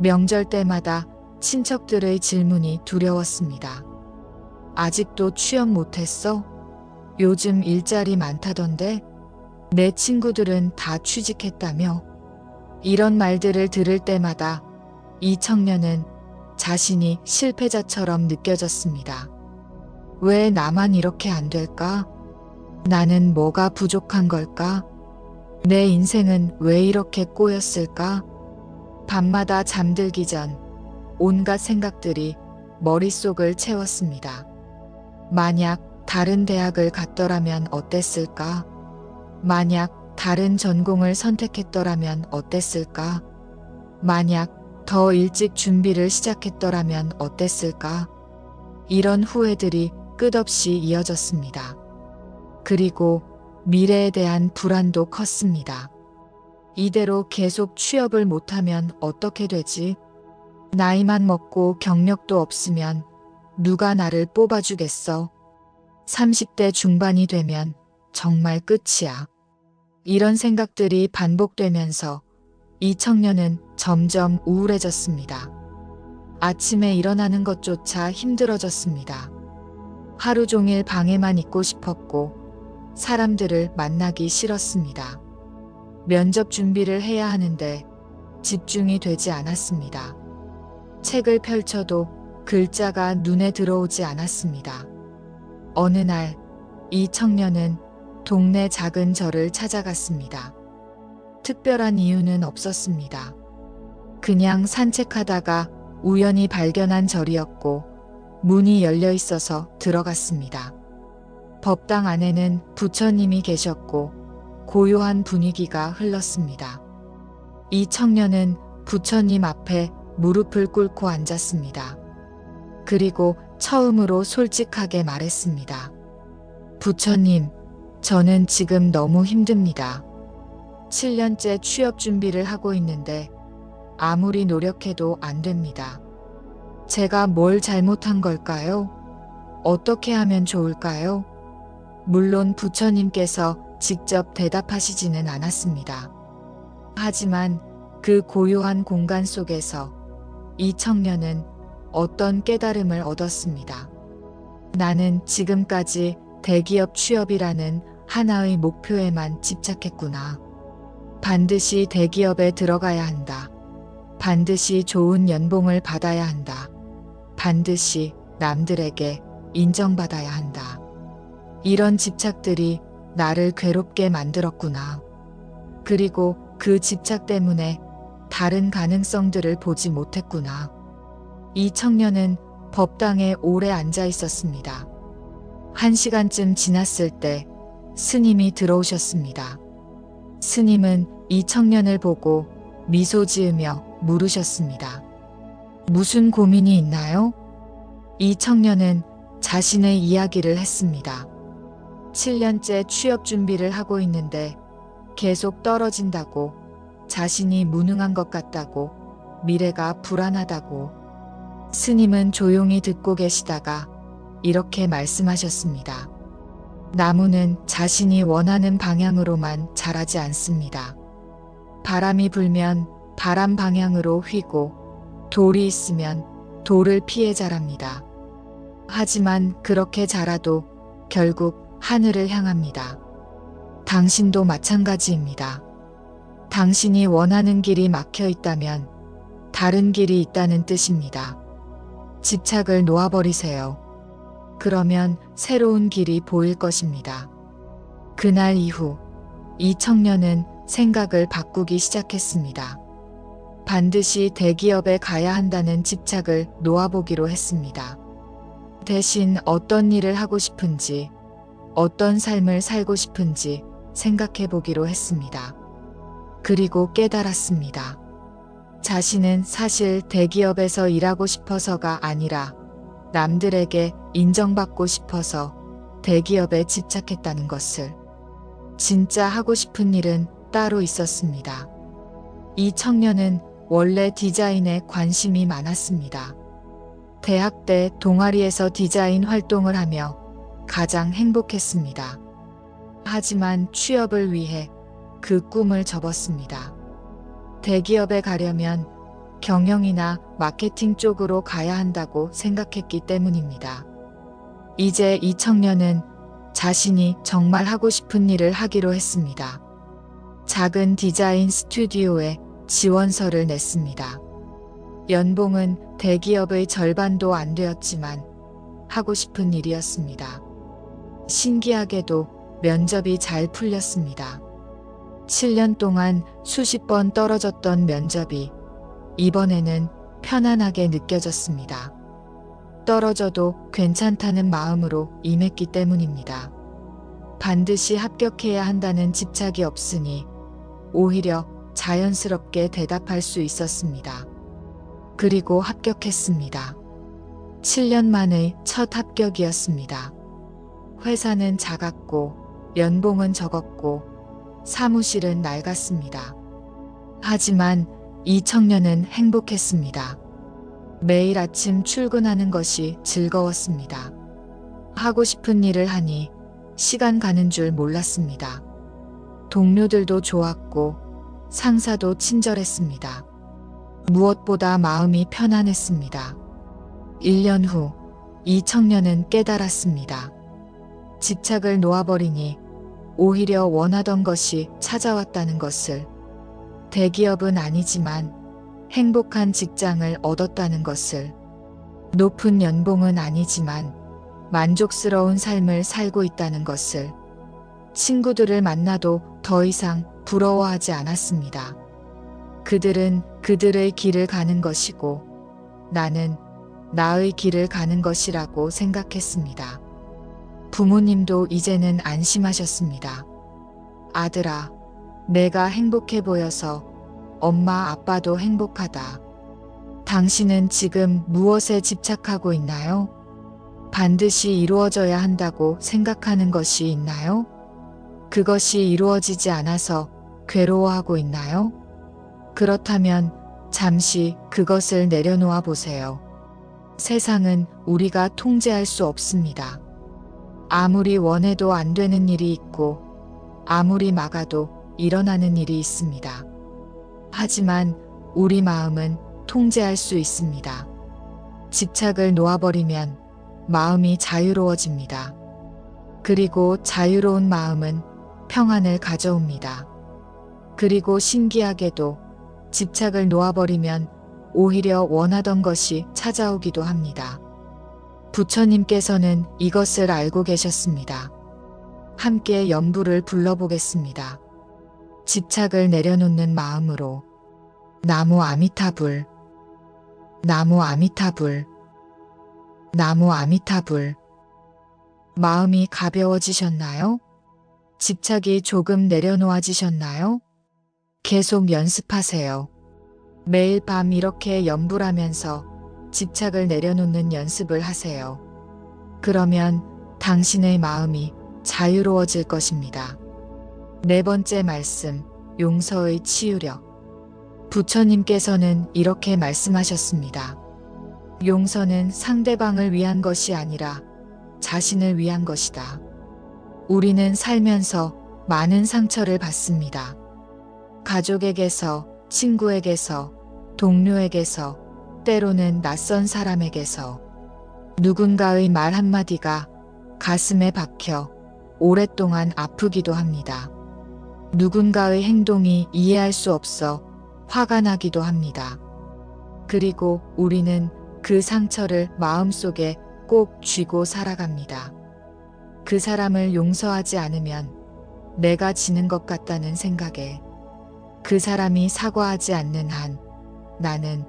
Speaker 1: 명절 때마다 친척들의 질문이 두려웠습니다. 아직도 취업 못했어? 요즘 일자리 많다던데? 내 친구들은 다 취직했다며? 이런 말들을 들을 때마다 이 청년은 자신이 실패자처럼 느껴졌습니다. 왜 나만 이렇게 안 될까? 나는 뭐가 부족한 걸까? 내 인생은 왜 이렇게 꼬였을까? 밤마다 잠들기 전 온갖 생각들이 머릿속을 채웠습니다. 만약 다른 대학을 갔더라면 어땠을까? 만약 다른 전공을 선택했더라면 어땠을까? 만약 더 일찍 준비를 시작했더라면 어땠을까? 이런 후회들이 끝없이 이어졌습니다. 그리고 미래에 대한 불안도 컸습니다. 이대로 계속 취업을 못하면 어떻게 되지? 나이만 먹고 경력도 없으면 누가 나를 뽑아주겠어? 30대 중반이 되면 정말 끝이야. 이런 생각들이 반복되면서 이 청년은 점점 우울해졌습니다. 아침에 일어나는 것조차 힘들어졌습니다. 하루 종일 방에만 있고 싶었고 사람들을 만나기 싫었습니다. 면접 준비를 해야 하는데 집중이 되지 않았습니다. 책을 펼쳐도 글자가 눈에 들어오지 않았습니다. 어느 날 이 청년은 동네 작은 절을 찾아갔습니다. 특별한 이유는 없었습니다. 그냥 산책하다가 우연히 발견한 절이었고 문이 열려 있어서 들어갔습니다. 법당 안에는 부처님이 계셨고 고요한 분위기가 흘렀습니다. 이 청년은 부처님 앞에 무릎을 꿇고 앉았습니다. 그리고 처음으로 솔직하게 말했습니다. 부처님, 저는 지금 너무 힘듭니다. 7년째 취업 준비를 하고 있는데 아무리 노력해도 안 됩니다. 제가 뭘 잘못한 걸까요? 어떻게 하면 좋을까요? 물론 부처님께서 직접 대답하시지는 않았습니다. 하지만 그 고요한 공간 속에서 이 청년은 어떤 깨달음을 얻었습니다. 나는 지금까지 대기업 취업이라는 하나의 목표에만 집착했구나. 반드시 대기업에 들어가야 한다. 반드시 좋은 연봉을 받아야 한다. 반드시 남들에게 인정받아야 한다. 이런 집착들이 나를 괴롭게 만들었구나. 그리고 그 집착 때문에 다른 가능성들을 보지 못했구나. 이 청년은 법당에 오래 앉아 있었습니다. 1시간쯤 지났을 때 스님이 들어오셨습니다. 스님은 이 청년을 보고 미소 지으며 물으셨습니다. 무슨 고민이 있나요? 이 청년은 자신의 이야기를 했습니다. 7년째 취업 준비를 하고 있는데 계속 떨어진다고, 자신이 무능한 것 같다고, 미래가 불안하다고. 스님은 조용히 듣고 계시다가 이렇게 말씀하셨습니다. 나무는 자신이 원하는 방향으로만 자라지 않습니다. 바람이 불면 바람 방향으로 휘고 돌이 있으면 돌을 피해 자랍니다. 하지만 그렇게 자라도 결국 하늘을 향합니다. 당신도 마찬가지입니다. 당신이 원하는 길이 막혀 있다면 다른 길이 있다는 뜻입니다. 집착을 놓아버리세요. 그러면 새로운 길이 보일 것입니다. 그날 이후 이 청년은 생각을 바꾸기 시작했습니다. 반드시 대기업에 가야 한다는 집착을 놓아보기로 했습니다. 대신 어떤 일을 하고 싶은지, 어떤 삶을 살고 싶은지 생각해 보기로 했습니다. 그리고 깨달았습니다. 자신은 사실 대기업에서 일하고 싶어서가 아니라 남들에게 인정받고 싶어서 대기업에 집착했다는 것을. 진짜 하고 싶은 일은 따로 있었습니다. 이 청년은 원래 디자인에 관심이 많았습니다. 대학 때 동아리에서 디자인 활동을 하며 가장 행복했습니다. 하지만 취업을 위해 그 꿈을 접었습니다. 대기업에 가려면 경영이나 마케팅 쪽으로 가야 한다고 생각했기 때문입니다. 이제 이 청년은 자신이 정말 하고 싶은 일을 하기로 했습니다. 작은 디자인 스튜디오에 지원서를 냈습니다. 연봉은 대기업의 절반도 안 되었지만 하고 싶은 일이었습니다. 신기하게도 면접이 잘 풀렸습니다. 7년 동안 수십 번 떨어졌던 면접이 이번에는 편안하게 느껴졌습니다. 떨어져도 괜찮다는 마음으로 임했기 때문입니다. 반드시 합격해야 한다는 집착이 없으니 오히려 자연스럽게 대답할 수 있었습니다. 그리고 합격했습니다. 7년 만의 첫 합격이었습니다. 회사는 작았고 연봉은 적었고 사무실은 낡았습니다. 하지만 이 청년은 행복했습니다. 매일 아침 출근하는 것이 동료들도 좋았고 상사도 친절했습니다. 무엇보다 마음이 편안했습니다. 1년 후 이 청년은 깨달았습니다. 집착을 놓아버리니 오히려 원하던 것이 찾아왔다는 것을. 대기업은 아니지만 행복한 직장을 얻었다는 것을. 높은 연봉은 아니지만 만족스러운 삶을 살고 있다는 것을. 친구들을 만나도 더 이상 부러워하지 않았습니다. 그들은 그들의 길을 가는 것이고 나는 나의 길을 가는 것이라고 생각했습니다. 부모님도 이제는 안심하셨습니다. 아들아, 내가 행복해 보여서 엄마 아빠도 행복하다. 당신은 지금 무엇에 집착하고 있나요? 반드시 이루어져야 한다고 생각하는 것이 있나요? 그것이 이루어지지 않아서 괴로워하고 있나요? 그렇다면 잠시 그것을 내려놓아 보세요. 세상은 우리가 통제할 수 없습니다. 아무리 원해도 안 되는 일이 있고 아무리 막아도 일어나는 일이 있습니다. 하지만 우리 마음은 통제할 수 있습니다. 집착을 놓아버리면 마음이 자유로워집니다. 그리고 자유로운 마음은 평안을 가져옵니다. 그리고 신기하게도 집착을 놓아버리면 오히려 원하던 것이 찾아오기도 합니다. 부처님께서는 이것을 알고 계셨습니다. 함께 연부를 불러보겠습니다. 집착을 내려놓는 마음으로 나무 아미타불, 나무 아미타불, 나무 아미타불. 마음이 가벼워지셨나요? 집착이 조금 내려놓아지셨나요? 계속 연습하세요. 매일 밤 이렇게 연불하면서 집착을 내려놓는 연습을 하세요. 그러면 당신의 마음이 자유로워질 것입니다. 네 번째 말씀, 용서의 치유력. 부처님께서는 이렇게 말씀하셨습니다. 용서는 상대방을 위한 것이 아니라 자신을 위한 것이다. 우리는 살면서 많은 상처를 받습니다. 가족에게서, 친구에게서, 동료에게서, 때로는 낯선 사람에게서. 누군가의 말 한마디가 가슴에 박혀 오랫동안 아프기도 합니다. 누군가의 행동이 이해할 수 없어 화가 나기도 합니다. 그리고 우리는 그 상처를 마음속에 꼭 쥐고 살아갑니다. 그 사람을 용서하지 않으면 내가 지는 것 같다는 생각에, 그 사람이 사과하지 않는 한 나는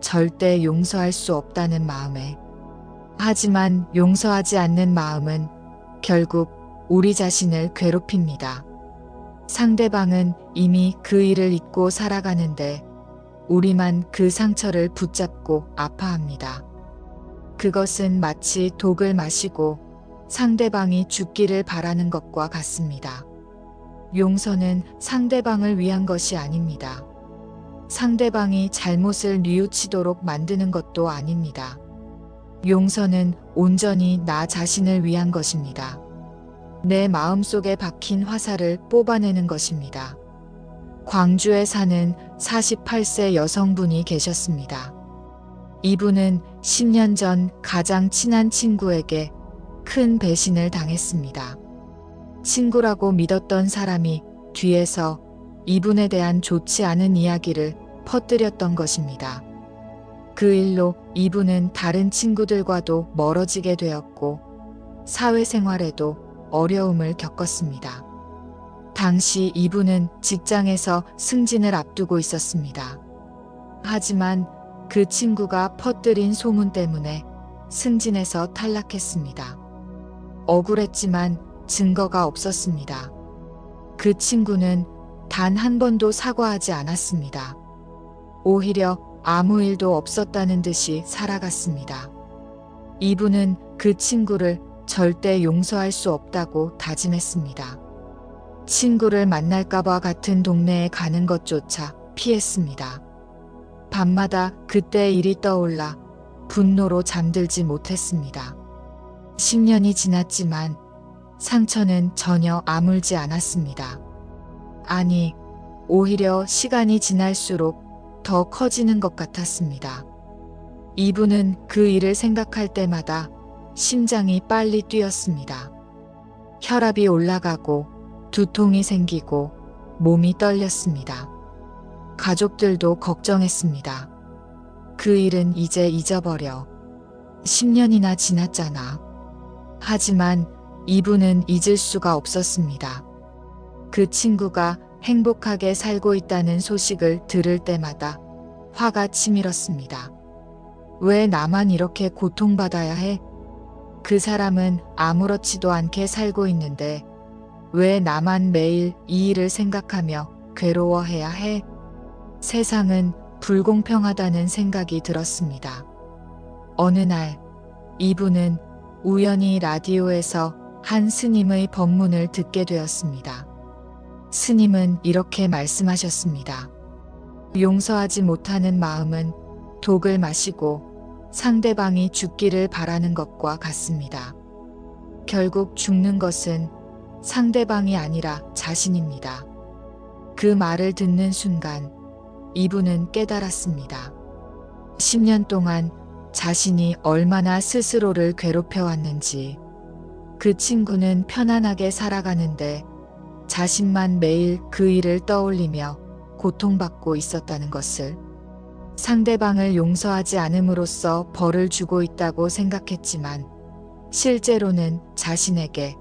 Speaker 1: 절대 용서할 수 없다는 마음에. 하지만 용서하지 않는 마음은 결국 우리 자신을 괴롭힙니다. 상대방은 이미 그 일을 잊고 살아가는데 우리만 그 상처를 붙잡고 아파합니다. 그것은 마치 독을 마시고 상대방이 죽기를 바라는 것과 같습니다. 용서는 상대방을 위한 것이 아닙니다. 상대방이 잘못을 뉘우치도록 만드는 것도 아닙니다. 용서는 온전히 나 자신을 위한 것입니다. 내 마음속에 박힌 화살을 뽑아내는 것입니다. 광주에 사는 48세 여성분이 계셨습니다. 이분은 10년 전 가장 친한 친구에게 큰 배신을 당했습니다. 친구라고 믿었던 사람이 뒤에서 이분에 대한 좋지 않은 이야기를 퍼뜨렸던 것입니다. 그 일로 이분은 다른 친구들과도 멀어지게 되었고 사회생활에도 어려움을 겪었습니다. 당시 이분은 직장에서 승진을 앞두고 있었습니다. 하지만 그 친구가 퍼뜨린 소문 때문에 승진에서 탈락했습니다. 억울했지만 증거가 없었습니다. 그 친구는 단 한 번도 사과하지 않았습니다. 오히려 아무 일도 없었다는 듯이 살아갔습니다. 이분은 그 친구를 절대 용서할 수 없다고 다짐했습니다. 친구를 만날까봐 같은 동네에 가는 것조차 피했습니다. 밤마다 그때 일이 떠올라 분노로 잠들지 못했습니다. 10년이 지났지만 상처는 전혀 아물지 않았습니다. 아니, 오히려 시간이 지날수록 더 커지는 것 같았습니다. 이분은 그 일을 생각할 때마다 심장이 빨리 뛰었습니다. 혈압이 올라가고 두통이 생기고 몸이 떨렸습니다. 가족들도 걱정했습니다. 그 일은 이제 잊어버려. 10년이나 지났잖아. 하지만 이분은 잊을 수가 없었습니다. 그 친구가 행복하게 살고 있다는 소식을 들을 때마다 화가 치밀었습니다. 왜 나만 이렇게 고통받아야 해? 그 사람은 아무렇지도 않게 살고 있는데 왜 나만 매일 이 일을 생각하며 괴로워해야 해? 세상은 불공평하다는 생각이 들었습니다. 어느 날 이분은 우연히 라디오에서 한 스님의 법문을 듣게 되었습니다. 스님은 이렇게 말씀하셨습니다. 용서하지 못하는 마음은 독을 마시고 상대방이 죽기를 바라는 것과 같습니다. 결국 죽는 것은 상대방이 아니라 자신입니다. 그 말을 듣는 순간 이분은 깨달았습니다. 10년 동안 자신이 얼마나 스스로를 괴롭혀왔는지, 그 친구는 편안하게 살아가는데 자신만 매일 그 일을 떠올리며 고통받고 있었다는 것을, 상대방을 용서하지 않음으로써 벌을 주고 있다고 생각했지만 실제로는 자신에게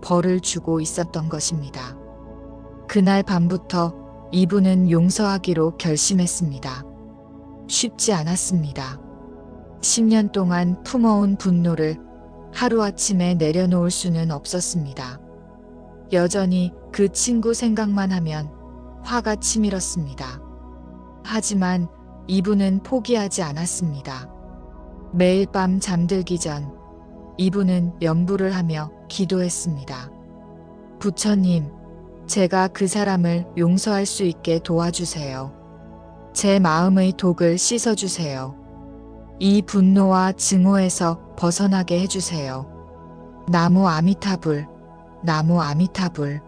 Speaker 1: 벌을 주고 있었던 것입니다. 그날 밤부터 이분은 용서하기로 결심했습니다. 쉽지 않았습니다. 10년 동안 품어온 분노를 하루아침에 내려놓을 수는 없었습니다. 여전히 그 친구 생각만 하면 화가 치밀었습니다. 하지만 이분은 포기하지 않았습니다. 매일 밤 잠들기 전 이분은 염불을 하며 기도했습니다. 부처님, 제가 그 사람을 용서할 수 있게 도와주세요. 제 마음의 독을 씻어주세요. 이 분노와 증오에서 벗어나게 해주세요. 나무 아미타불, 나무 아미타불.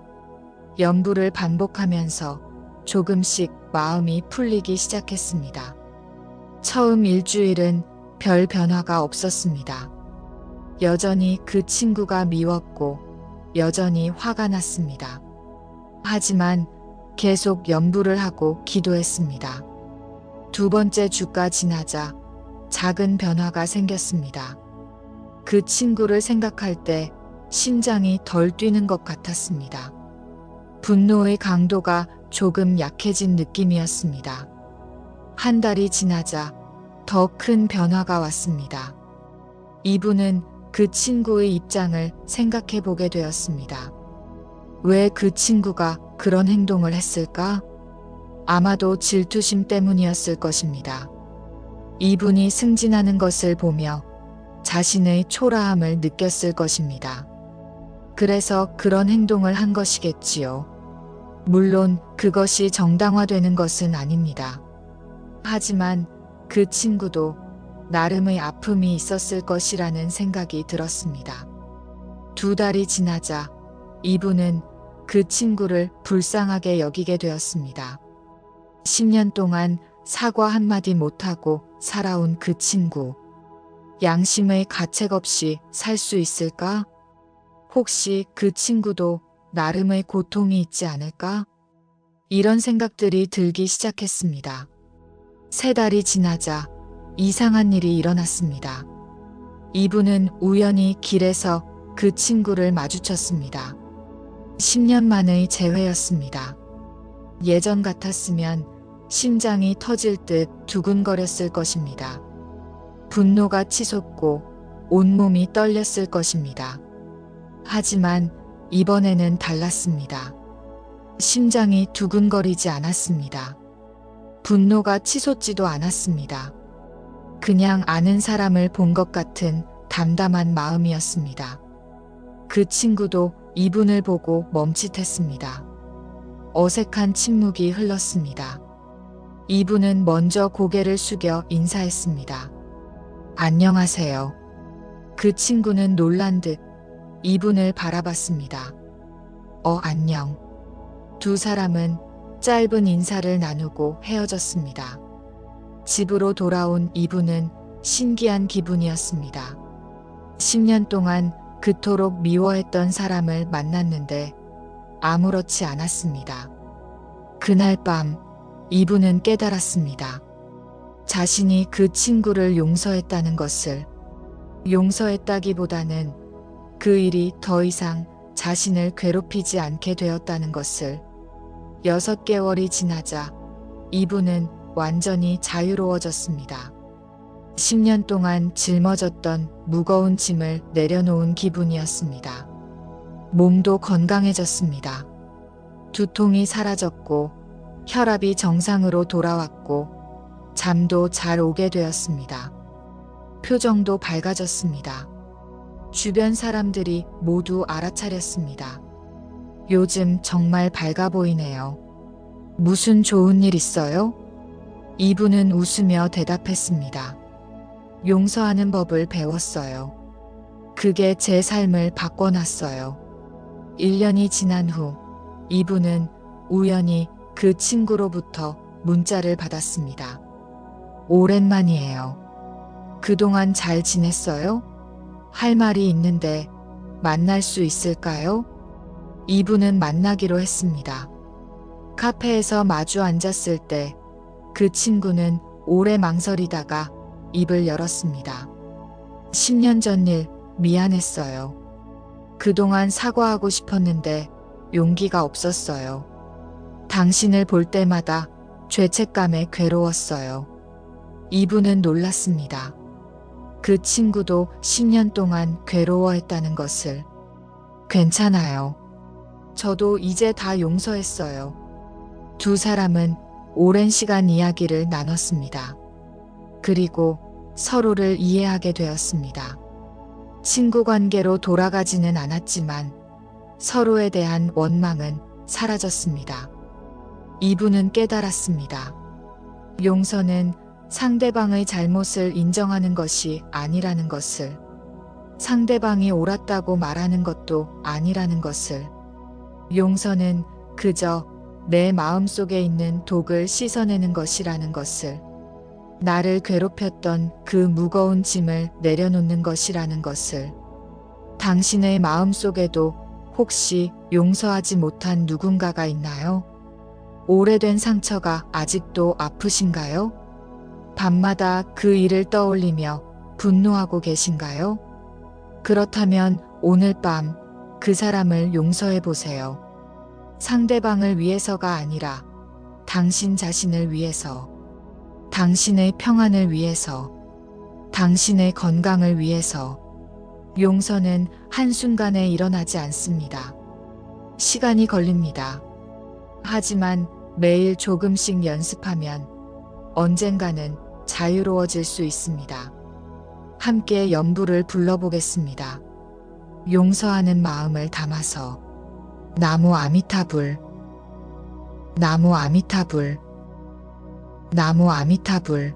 Speaker 1: 염불을 반복하면서 조금씩 마음이 풀리기 시작했습니다. 처음 일주일은 별 변화가 없었습니다. 여전히 그 친구가 미웠고 여전히 화가 났습니다. 하지만 계속 염불을 하고 기도했습니다. 두 번째 주가 지나자 작은 변화가 생겼습니다. 그 친구를 생각할 때 심장이 덜 뛰는 것 같았습니다. 분노의 강도가 조금 약해진 느낌이었습니다. 한 달이 지나자 더 큰 변화가 왔습니다. 이분은 그 친구의 입장을 생각해 보게 되었습니다. 왜 그 친구가 그런 행동을 했을까? 아마도 질투심 때문이었을 것입니다. 이분이 승진하는 것을 보며 자신의 초라함을 느꼈을 것입니다. 그래서 그런 행동을 한 것이겠지요. 물론 그것이 정당화되는 것은 아닙니다. 하지만 그 친구도 나름의 아픔이 있었을 것이라는 생각이 들었습니다. 두 달이 지나자 이분은 그 친구를 불쌍하게 여기게 되었습니다. 10년 동안 사과 한마디 못하고 살아온 그 친구. 양심의 가책 없이 살 수 있을까? 혹시 그 친구도 나름의 고통이 있지 않을까? 이런 생각들이 들기 시작했습니다. 3달이 지나자 이상한 일이 일어났습니다. 이분은 우연히 길에서 그 친구를 마주쳤습니다. 10년 만의 재회였습니다. 예전 같았으면 심장이 터질 듯 두근거렸을 것입니다. 분노가 치솟고 온몸이 떨렸을 것입니다. 하지만 이번에는 달랐습니다. 심장이 두근거리지 않았습니다. 분노가 치솟지도 않았습니다. 그냥 아는 사람을 본 것 같은 담담한 마음이었습니다. 그 친구도 이분을 보고 멈칫했습니다. 어색한 침묵이 흘렀습니다. 이분은 먼저 고개를 숙여 인사했습니다. 안녕하세요. 그 친구는 놀란 듯 이분을 바라봤습니다. 안녕. 두 사람은 짧은 인사를 나누고 헤어졌습니다. 집으로 돌아온 이분은 신기한 기분이었습니다. 10년 동안 그토록 미워했던 사람을 만났는데 아무렇지 않았습니다. 그날 밤 이분은 깨달았습니다. 자신이 그 친구를 용서했다는 것을. 용서했다기보다는 그 일이 더 이상 자신을 괴롭히지 않게 되었다는 것을. 6개월이 지나자 이분은 완전히 자유로워졌습니다. 10년 동안 짊어졌던 무거운 짐을 내려놓은 기분이었습니다. 몸도 건강해졌습니다. 두통이 사라졌고 혈압이 정상으로 돌아왔고 잠도 잘 오게 되었습니다. 표정도 밝아졌습니다. 주변 사람들이 모두 알아차렸습니다. 요즘 정말 밝아 보이네요. 무슨 좋은 일 있어요? 이분은 웃으며 대답했습니다. 용서하는 법을 배웠어요. 그게 제 삶을 바꿔놨어요. 1년이 지난 후 이분은 우연히 그 친구로부터 문자를 받았습니다. 오랜만이에요. 그동안 잘 지냈어요? 할 말이 있는데 만날 수 있을까요? 이분은 만나기로 했습니다. 카페에서 마주 앉았을 때 그 친구는 오래 망설이다가 입을 열었습니다. 10년 전 일 미안했어요. 그동안 사과하고 싶었는데 용기가 없었어요. 당신을 볼 때마다 죄책감에 괴로웠어요. 이분은 놀랐습니다. 그 친구도 10년 동안 괴로워했다는 것을. 괜찮아요. 저도 이제 다 용서했어요. 두 사람은 오랜 시간 이야기를 나눴습니다. 그리고 서로를 이해하게 되었습니다. 친구 관계로 돌아가지는 않았지만 서로에 대한 원망은 사라졌습니다. 이분은 깨달았습니다. 용서는 상대방의 잘못을 인정하는 것이 아니라는 것을. 상대방이 옳았다고 말하는 것도 아니라는 것을. 용서는 그저 내 마음속에 있는 독을 씻어내는 것이라는 것을. 나를 괴롭혔던 그 무거운 짐을 내려놓는 것이라는 것을. 당신의 마음속에도 혹시 용서하지 못한 누군가가 있나요? 오래된 상처가 아직도 아프신가요? 밤마다 그 일을 떠올리며 분노하고 계신가요? 그렇다면 오늘 밤 그 사람을 용서해 보세요. 상대방을 위해서가 아니라 당신 자신을 위해서, 당신의 평안을 위해서, 당신의 건강을 위해서. 용서는 한순간에 일어나지 않습니다. 시간이 걸립니다. 하지만 매일 조금씩 연습하면 언젠가는 자유로워질 수 있습니다. 함께 연부를 불러보겠습니다. 용서하는 마음을 담아서. 나무 아미타불, 나무 아미타불, 나무 아미타불.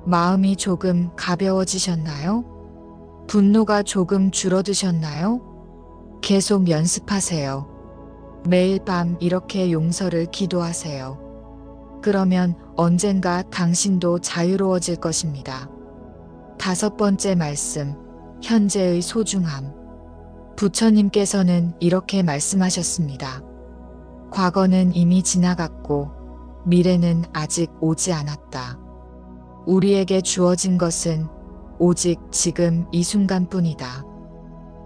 Speaker 1: 마음이 조금 가벼워지셨나요? 분노가 조금 줄어드셨나요? 계속 연습하세요. 매일 밤 이렇게 용서를 기도하세요. 그러면 언젠가 당신도 자유로워질 것입니다. 5번째 말씀, 현재의 소중함. 부처님께서는 이렇게 말씀하셨습니다. 과거는 이미 지나갔고 미래는 아직 오지 않았다. 우리에게 주어진 것은 오직 지금 이 순간뿐이다.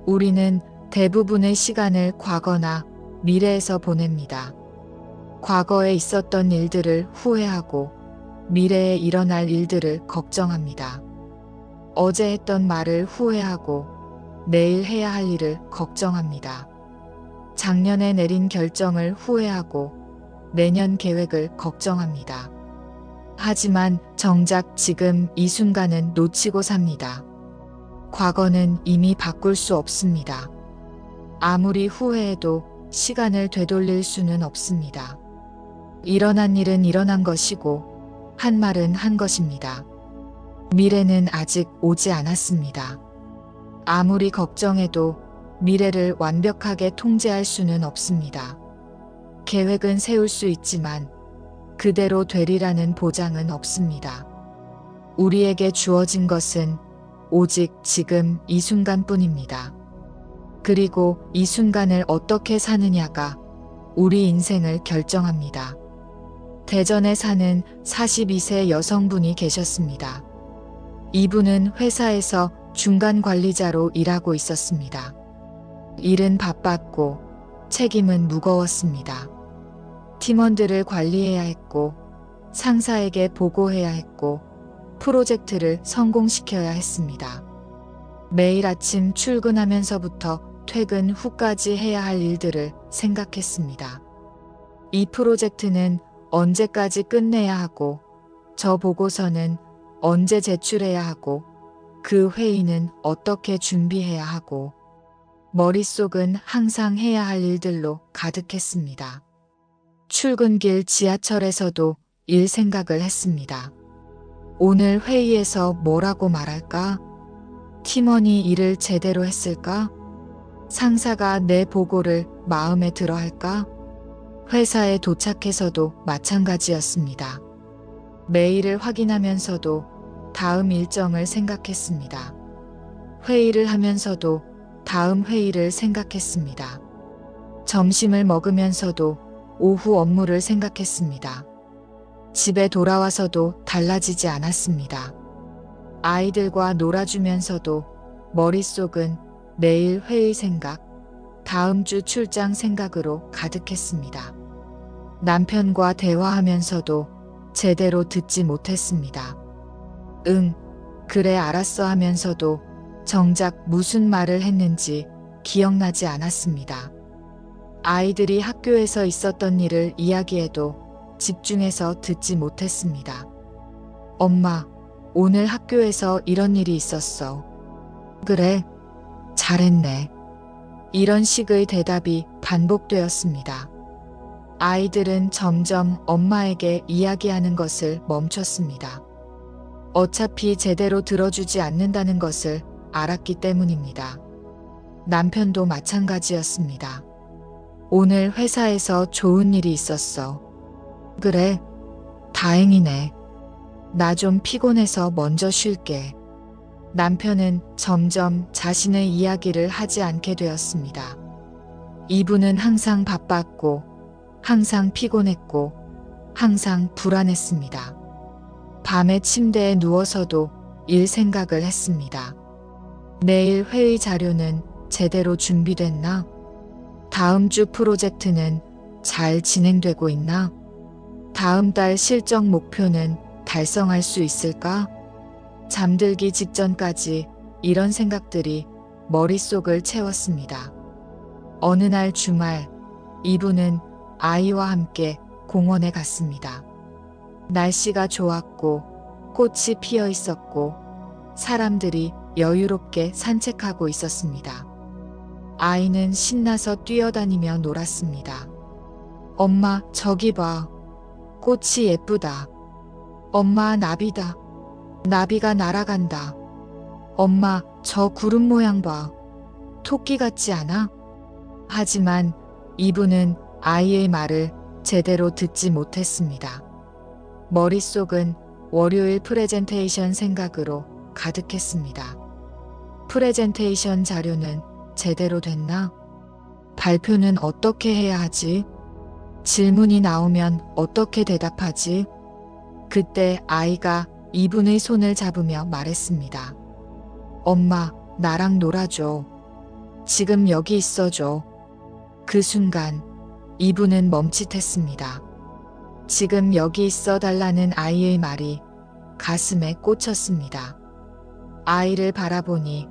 Speaker 1: 우리는 대부분의 시간을 과거나 미래에서 보냅니다. 과거에 있었던 일들을 후회하고 미래에 일어날 일들을 걱정합니다. 어제 했던 말을 후회하고 내일 해야 할 일을 걱정합니다. 작년에 내린 결정을 후회하고 내년 계획을 걱정합니다. 하지만 정작 지금 이 순간은 놓치고 삽니다. 과거는 이미 바꿀 수 없습니다. 아무리 후회해도 시간을 되돌릴 수는 없습니다. 일어난 일은 일어난 것이고 한 말은 한 것입니다. 미래는 아직 오지 않았습니다. 아무리 걱정해도 미래를 완벽하게 통제할 수는 없습니다. 계획은 세울 수 있지만 그대로 되리라는 보장은 없습니다. 우리에게 주어진 것은 오직 지금 이 순간뿐입니다. 그리고 이 순간을 어떻게 사느냐가 우리 인생을 결정합니다. 대전에 사는 42세 여성분이 계셨습니다. 이분은 회사에서 중간 관리자로 일하고 있었습니다. 일은 바빴고 책임은 무거웠습니다. 팀원들을 관리해야 했고 상사에게 보고해야 했고 프로젝트를 성공시켜야 했습니다. 매일 아침 출근하면서부터 퇴근 후까지 해야 할 일들을 생각했습니다. 이 프로젝트는 언제까지 끝내야 하고 저 보고서는 언제 제출해야 하고 그 회의는 어떻게 준비해야 하고 머릿속은 항상 해야 할 일들로 가득했습니다. 출근길 지하철에서도 일 생각을 했습니다. 오늘 회의에서 뭐라고 말할까? 팀원이 일을 제대로 했을까? 상사가 내 보고를 마음에 들어 할까? 회사에 도착해서도 마찬가지였습니다. 메일을 확인하면서도 다음 일정을 생각했습니다. 회의를 하면서도 다음 회의를 생각했습니다. 점심을 먹으면서도 오후 업무를 생각했습니다. 집에 돌아와서도 달라지지 않았습니다. 아이들과 놀아주면서도 머릿속은 내일 회의 생각, 다음 주 출장 생각으로 가득했습니다. 남편과 대화하면서도 제대로 듣지 못했습니다. 응, 그래 알았어 하면서도 정작 무슨 말을 했는지 기억나지 않았습니다. 아이들이 학교에서 있었던 일을 이야기해도 집중해서 듣지 못했습니다. 엄마, 오늘 학교에서 이런 일이 있었어. 그래, 잘했네. 이런 식의 대답이 반복되었습니다. 아이들은 점점 엄마에게 이야기하는 것을 멈췄습니다. 어차피 제대로 들어주지 않는다는 것을 알았기 때문입니다. 남편도 마찬가지였습니다. 오늘 회사에서 좋은 일이 있었어. 그래, 다행이네. 나 좀 피곤해서 먼저 쉴게. 남편은 점점 자신의 이야기를 하지 않게 되었습니다. 이분은 항상 바빴고, 항상 피곤했고, 항상 불안했습니다. 밤에 침대에 누워서도 일 생각을 했습니다. 내일 회의 자료는 제대로 준비됐나? 다음 주 프로젝트는 잘 진행되고 있나? 다음 달 실적 목표는 달성할 수 있을까? 잠들기 직전까지 이런 생각들이 머릿속을 채웠습니다. 어느 날 주말, 이분은 아이와 함께 공원에 갔습니다. 날씨가 좋았고 꽃이 피어 있었고 사람들이 여유롭게 산책하고 있었습니다. 아이는 신나서 뛰어다니며 놀았습니다. 엄마, 저기 봐. 꽃이 예쁘다. 엄마, 나비다. 나비가 날아간다. 엄마, 저 구름 모양 봐. 토끼 같지 않아? 하지만 이분은 아이의 말을 제대로 듣지 못했습니다. 머릿속은 월요일 프레젠테이션 생각으로 가득했습니다. 프레젠테이션 자료는 제대로 됐나? 발표는 어떻게 해야 하지? 질문이 나오면 어떻게 대답하지? 그때 아이가 이분의 손을 잡으며 말했습니다. 엄마, 나랑 놀아줘. 지금 여기 있어줘. 그 순간 이분은 멈칫했습니다. 지금 여기 있어 달라는 아이의 말이 가슴에 꽂혔습니다. 아이를 바라보니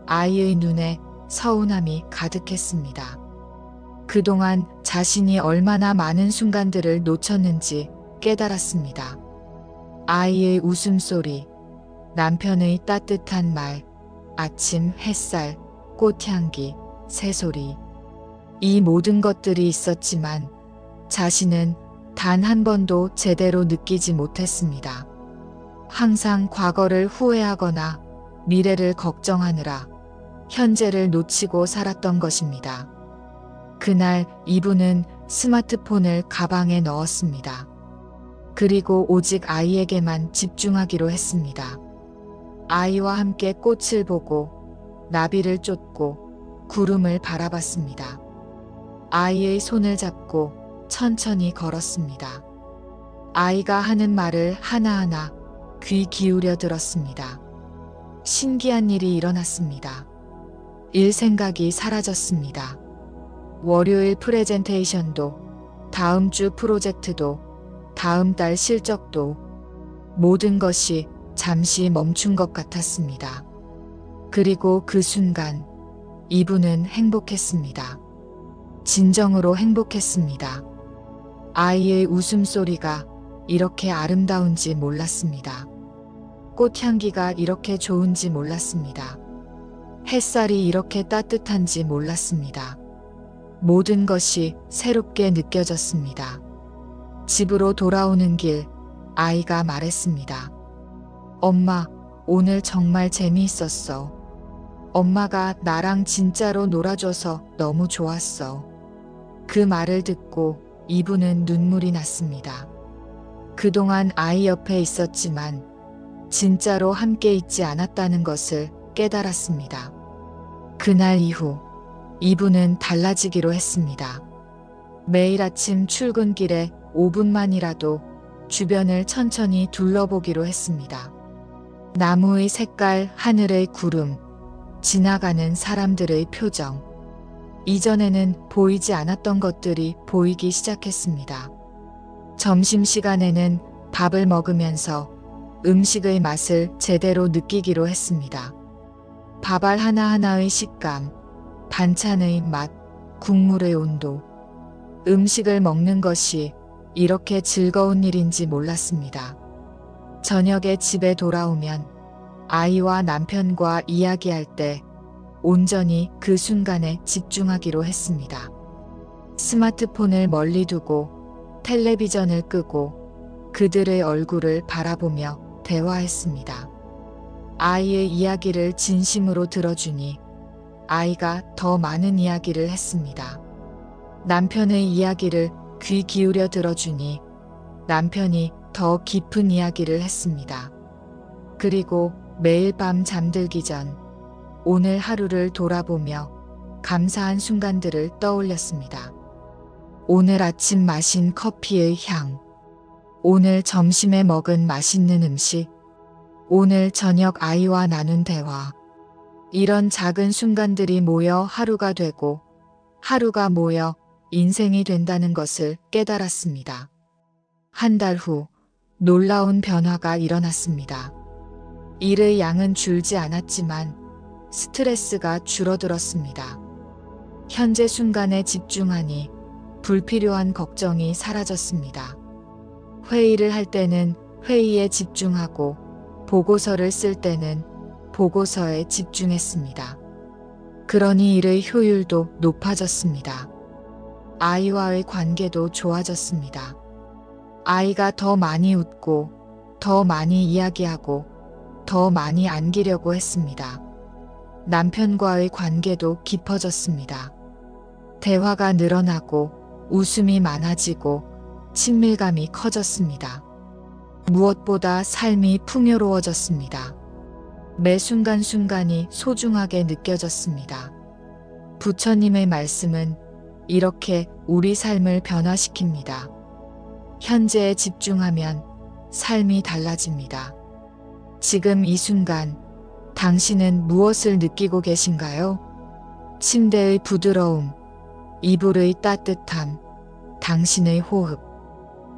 Speaker 1: 아이의 눈에 서운함이 가득했습니다. 그동안 자신이 얼마나 많은 순간들을 놓쳤는지 깨달았습니다. 아이의 웃음소리, 남편의 따뜻한 말, 아침 햇살, 꽃향기, 새소리. 이 모든 것들이 있었지만 자신은 단 한 번도 제대로 느끼지 못했습니다. 항상 과거를 후회하거나 미래를 걱정하느라 현재를 놓치고 살았던 것입니다. 그날 이분은 스마트폰을 가방에 넣었습니다. 그리고 오직 아이에게만 집중하기로 했습니다. 아이와 함께 꽃을 보고 나비를 쫓고 구름을 바라봤습니다. 아이의 손을 잡고 천천히 걸었습니다. 아이가 하는 말을 하나하나 귀 기울여 들었습니다. 신기한 일이 일어났습니다. 일 생각이 사라졌습니다. 월요일 프레젠테이션도, 다음 주 프로젝트도, 다음 달 실적도 모든 것이 잠시 멈춘 것 같았습니다. 그리고 그 순간 이분은 행복했습니다. 진정으로 행복했습니다. 아이의 웃음소리가 이렇게 아름다운지 몰랐습니다. 꽃향기가 이렇게 좋은지 몰랐습니다. 햇살이 이렇게 따뜻한지 몰랐습니다. 모든 것이 새롭게 느껴졌습니다. 집으로 돌아오는 길, 아이가 말했습니다. 엄마, 오늘 정말 재미있었어. 엄마가 나랑 진짜로 놀아줘서 너무 좋았어. 그 말을 듣고 이분은 눈물이 났습니다. 그동안 아이 옆에 있었지만 진짜로 함께 있지 않았다는 것을 깨달았습니다. 그날 이후 이분은 달라지기로 했습니다. 매일 아침 출근길에 5분만이라도 주변을 천천히 둘러보기로 했습니다. 나무의 색깔, 하늘의 구름, 지나가는 사람들의 표정. 이전에는 보이지 않았던 것들이 보이기 시작했습니다. 점심시간에는 밥을 먹으면서 음식의 맛을 제대로 느끼기로 했습니다. 밥알 하나하나의 식감, 반찬의 맛, 국물의 온도. 음식을 먹는 것이 이렇게 즐거운 일인지 몰랐습니다. 저녁에 집에 돌아오면 아이와 남편과 이야기할 때 온전히 그 순간에 집중하기로 했습니다. 스마트폰을 멀리 두고 텔레비전을 끄고 그들의 얼굴을 바라보며 대화했습니다. 아이의 이야기를 진심으로 들어주니 아이가 더 많은 이야기를 했습니다. 남편의 이야기를 귀 기울여 들어주니 남편이 더 깊은 이야기를 했습니다. 그리고 매일 밤 잠들기 전 오늘 하루를 돌아보며 감사한 순간들을 떠올렸습니다. 오늘 아침 마신 커피의 향, 오늘 점심에 먹은 맛있는 음식, 오늘 저녁 아이와 나눈 대화. 이런 작은 순간들이 모여 하루가 되고 하루가 모여 인생이 된다는 것을 깨달았습니다. 한 달 후 놀라운 변화가 일어났습니다. 일의 양은 줄지 않았지만 스트레스가 줄어들었습니다. 현재 순간에 집중하니 불필요한 걱정이 사라졌습니다. 회의를 할 때는 회의에 집중하고 보고서를 쓸 때는 보고서에 집중했습니다. 그러니 일의 효율도 높아졌습니다. 아이와의 관계도 좋아졌습니다. 아이가 더 많이 웃고 더 많이 이야기하고 더 많이 안기려고 했습니다. 남편과의 관계도 깊어졌습니다. 대화가 늘어나고 웃음이 많아지고 친밀감이 커졌습니다. 무엇보다 삶이 풍요로워졌습니다. 매 순간순간이 소중하게 느껴졌습니다. 부처님의 말씀은 이렇게 우리 삶을 변화시킵니다. 현재에 집중하면 삶이 달라집니다. 지금 이 순간 당신은 무엇을 느끼고 계신가요? 침대의 부드러움, 이불의 따뜻함, 당신의 호흡.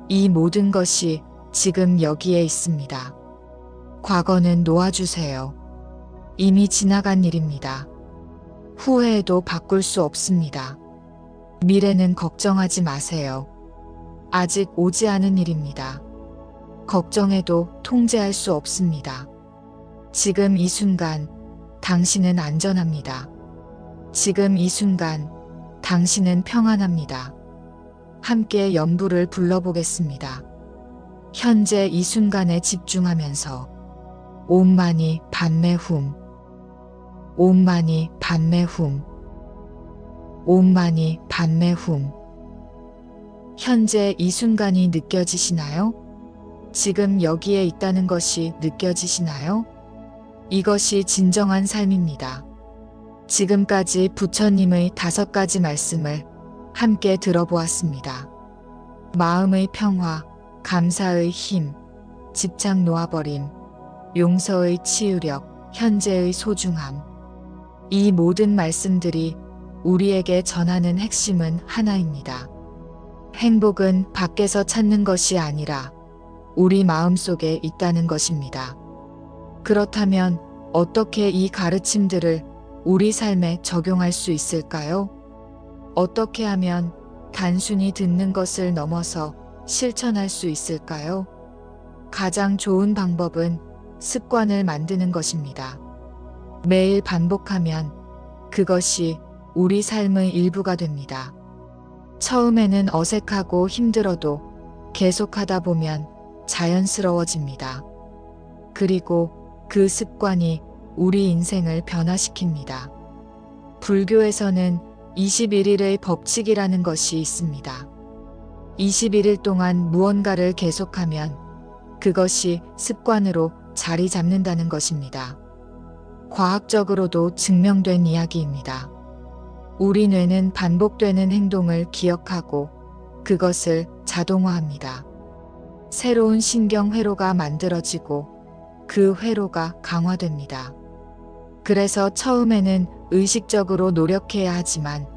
Speaker 1: 이 모든 것이 지금 여기에 있습니다. 과거는 놓아주세요. 이미 지나간 일입니다. 후회해도 바꿀 수 없습니다. 미래는 걱정하지 마세요. 아직 오지 않은 일입니다. 걱정해도 통제할 수 없습니다. 지금 이 순간 당신은 안전합니다. 지금 이 순간 당신은 평안합니다. 함께 연부를 불러보겠습니다. 현재 이 순간에 집중하면서 옴마니 padme hum, 옴마니 padme hum, 옴마니 padme hum. 현재 이 순간이 느껴지시나요? 지금 여기에 있다는 것이 느껴지시나요? 이것이 진정한 삶입니다. 지금까지 부처님의 5가지 말씀을 함께 들어보았습니다. 마음의 평화, 감사의 힘, 집착 놓아버림, 용서의 치유력, 현재의 소중함. 이 모든 말씀들이 우리에게 전하는 핵심은 하나입니다. 행복은 밖에서 찾는 것이 아니라 우리 마음속에 있다는 것입니다. 그렇다면 어떻게 이 가르침들을 우리 삶에 적용할 수 있을까요? 어떻게 하면 단순히 듣는 것을 넘어서 실천할 수 있을까요? 가장 좋은 방법은 습관을 만드는 것입니다. 매일 반복하면 그것이 우리 삶의 일부가 됩니다. 처음에는 어색하고 힘들어도 계속하다 보면 자연스러워집니다. 그리고 그 습관이 우리 인생을 변화시킵니다. 불교에서는 21일의 법칙이라는 것이 있습니다. 21일 동안 무언가를 계속하면 그것이 습관으로 자리 잡는다는 것입니다. 과학적으로도 증명된 이야기입니다. 우리 뇌는 반복되는 행동을 기억하고 그것을 자동화합니다. 새로운 신경 회로가 만들어지고 그 회로가 강화됩니다. 그래서 처음에는 의식적으로 노력해야 하지만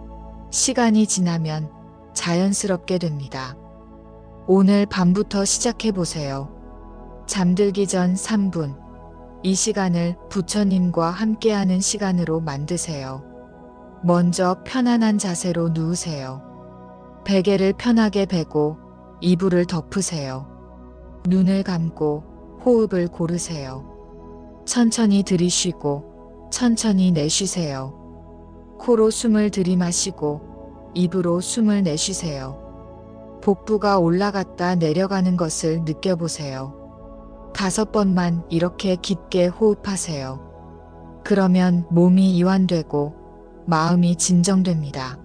Speaker 1: 시간이 지나면 자연스럽게 됩니다. 오늘 밤부터 시작해 보세요. 잠들기 전 3분, 이 시간을 부처님과 함께하는 시간으로 만드세요. 먼저 편안한 자세로 누우세요. 베개를 편하게 베고 이불을 덮으세요. 눈을 감고 호흡을 고르세요. 천천히 들이쉬고 천천히 내쉬세요. 코로 숨을 들이마시고 입으로 숨을 내쉬세요. 복부가 올라갔다 내려가는 것을 느껴보세요. 5번만 이렇게 깊게 호흡하세요. 그러면 몸이 이완되고 마음이 진정됩니다.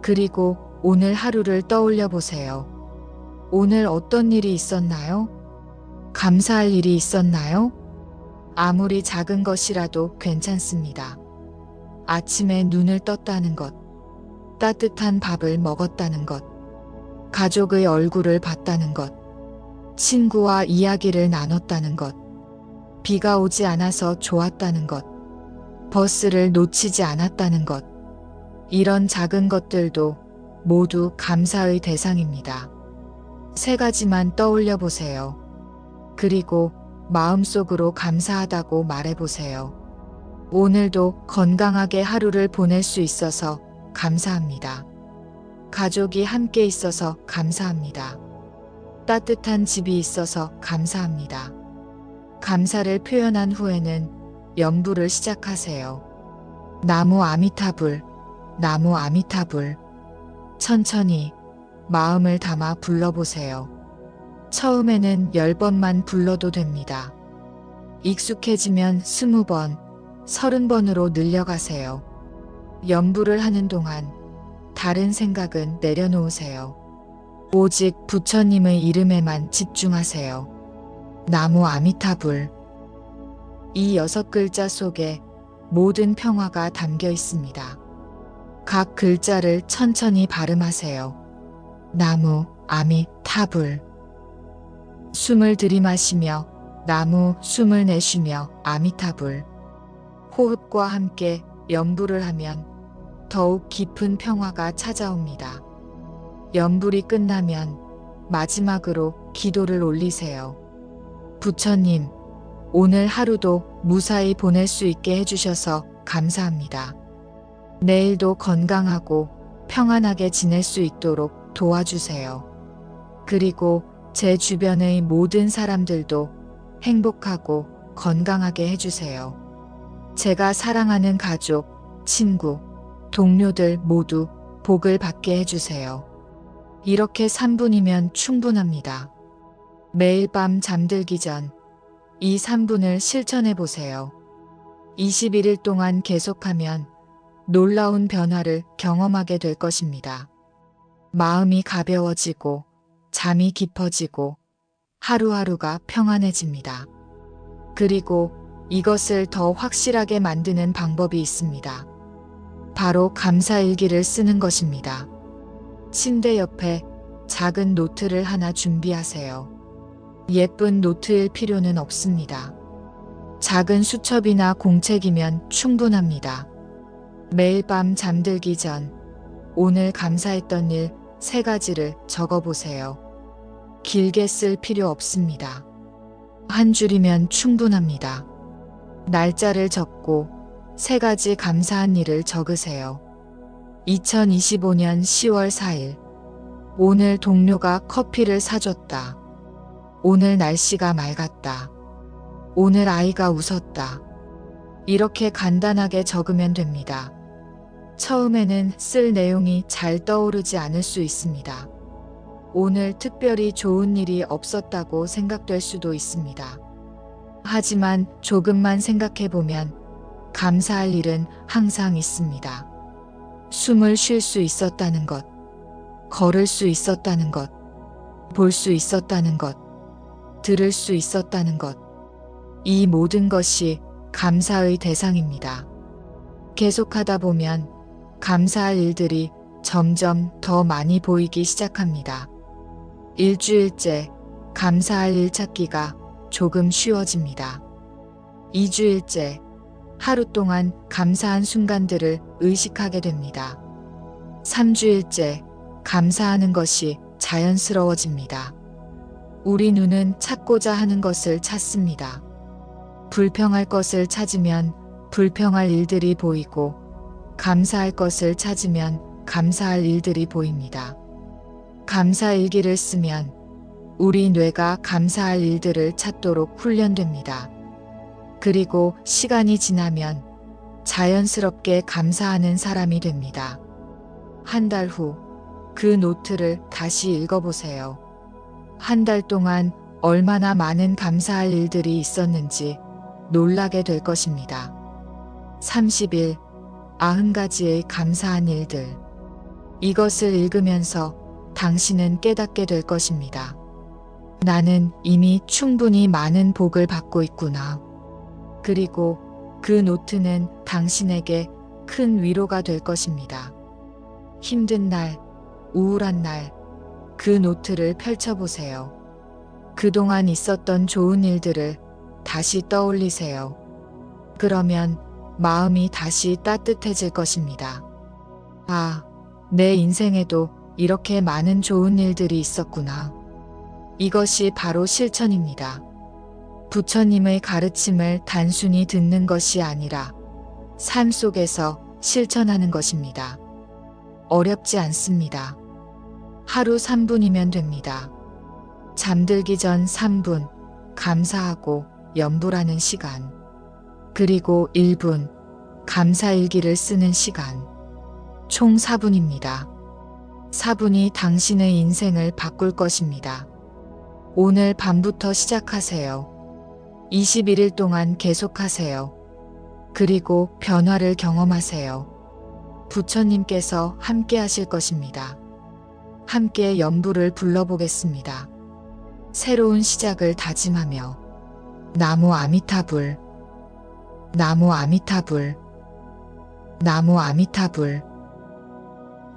Speaker 1: 그리고 오늘 하루를 떠올려 보세요. 오늘 어떤 일이 있었나요? 감사할 일이 있었나요? 아무리 작은 것이라도 괜찮습니다. 아침에 눈을 떴다는 것, 따뜻한 밥을 먹었다는 것, 가족의 얼굴을 봤다는 것, 친구와 이야기를 나눴다는 것, 비가 오지 않아서 좋았다는 것, 버스를 놓치지 않았다는 것, 이런 작은 것들도 모두 감사의 대상입니다. 3가지만 떠올려 보세요. 그리고 마음속으로 감사하다고 말해보세요. 오늘도 건강하게 하루를 보낼 수 있어서 감사합니다. 가족이 함께 있어서 감사합니다. 따뜻한 집이 있어서 감사합니다. 감사를 표현한 후에는 염불을 시작하세요. 나무 아미타불, 나무 아미타불. 천천히 마음을 담아 불러보세요. 처음에는 10번만 불러도 됩니다. 익숙해지면 20번, 30번으로 늘려가세요. 염불을 하는 동안 다른 생각은 내려놓으세요. 오직 부처님의 이름에만 집중하세요. 나무 아미타불. 이 6글자 속에 모든 평화가 담겨 있습니다. 각 글자를 천천히 발음하세요. 나무 아미타불. 숨을 들이마시며 나무, 숨을 내쉬며 아미타불. 호흡과 함께 염불을 하면 더욱 깊은 평화가 찾아옵니다. 염불이 끝나면 마지막으로 기도를 올리세요. 부처님, 오늘 하루도 무사히 보낼 수 있게 해주셔서 감사합니다. 내일도 건강하고 평안하게 지낼 수 있도록 도와주세요. 그리고 제 주변의 모든 사람들도 행복하고 건강하게 해주세요. 제가 사랑하는 가족, 친구, 동료들 모두 복을 받게 해주세요. 이렇게 3분이면 충분합니다. 매일 밤 잠들기 전 이 3분을 실천해 보세요. 21일 동안 계속하면 놀라운 변화를 경험하게 될 것입니다. 마음이 가벼워지고 잠이 깊어지고 하루하루가 평안해집니다. 그리고 이것을 더 확실하게 만드는 방법이 있습니다. 바로 감사일기를 쓰는 것입니다. 침대 옆에 작은 노트를 하나 준비하세요. 예쁜 노트일 필요는 없습니다. 작은 수첩이나 공책이면 충분합니다. 매일 밤 잠들기 전 오늘 감사했던 일 3가지를 적어보세요. 길게 쓸 필요 없습니다. 한 줄이면 충분합니다. 날짜를 적고 3가지 감사한 일을 적으세요. 2025년 10월 4일. 오늘 동료가 커피를 사줬다. 오늘 날씨가 맑았다. 오늘 아이가 웃었다. 이렇게 간단하게 적으면 됩니다. 처음에는 쓸 내용이 잘 떠오르지 않을 수 있습니다. 오늘 특별히 좋은 일이 없었다고 생각될 수도 있습니다. 하지만 조금만 생각해보면 감사할 일은 항상 있습니다. 숨을 쉴 수 있었다는 것, 걸을 수 있었다는 것, 볼 수 있었다는 것, 들을 수 있었다는 것. 이 모든 것이 감사의 대상입니다. 계속하다 보면 감사할 일들이 점점 더 많이 보이기 시작합니다. 일주일째 감사할 일 찾기가 조금 쉬워집니다. 2주일째 하루 동안 감사한 순간들을 의식하게 됩니다. 3주일째 감사하는 것이 자연스러워집니다. 우리 눈은 찾고자 하는 것을 찾습니다. 불평할 것을 찾으면 불평할 일들이 보이고 감사할 것을 찾으면 감사할 일들이 보입니다. 감사일기를 쓰면 우리 뇌가 감사할 일들을 찾도록 훈련됩니다. 그리고 시간이 지나면 자연스럽게 감사하는 사람이 됩니다. 한 달 후 그 노트를 다시 읽어보세요. 한 달 동안 얼마나 많은 감사할 일들이 있었는지 놀라게 될 것입니다. 30일 90가지의 감사한 일들. 이것을 읽으면서 당신은 깨닫게 될 것입니다. 나는 이미 충분히 많은 복을 받고 있구나. 그리고 그 노트는 당신에게 큰 위로가 될 것입니다. 힘든 날, 우울한 날, 그 노트를 펼쳐보세요. 그동안 있었던 좋은 일들을 다시 떠올리세요. 그러면 마음이 다시 따뜻해질 것입니다. 아, 내 인생에도 이렇게 많은 좋은 일들이 있었구나. 이것이 바로 실천입니다. 부처님의 가르침을 단순히 듣는 것이 아니라 삶 속에서 실천하는 것입니다. 어렵지 않습니다. 하루 3분이면 됩니다. 잠들기 전 3분, 감사하고 염불하는 시간. 그리고 1분, 감사일기를 쓰는 시간. 총 4분입니다. 4분이 당신의 인생을 바꿀 것입니다. 오늘 밤부터 시작하세요. 21일 동안 계속하세요. 그리고 변화를 경험하세요. 부처님께서 함께 하실 것입니다. 함께 연불을 불러보겠습니다. 새로운 시작을 다짐하며 나무 아미타불, 나무 아미타불, 나무 아미타불.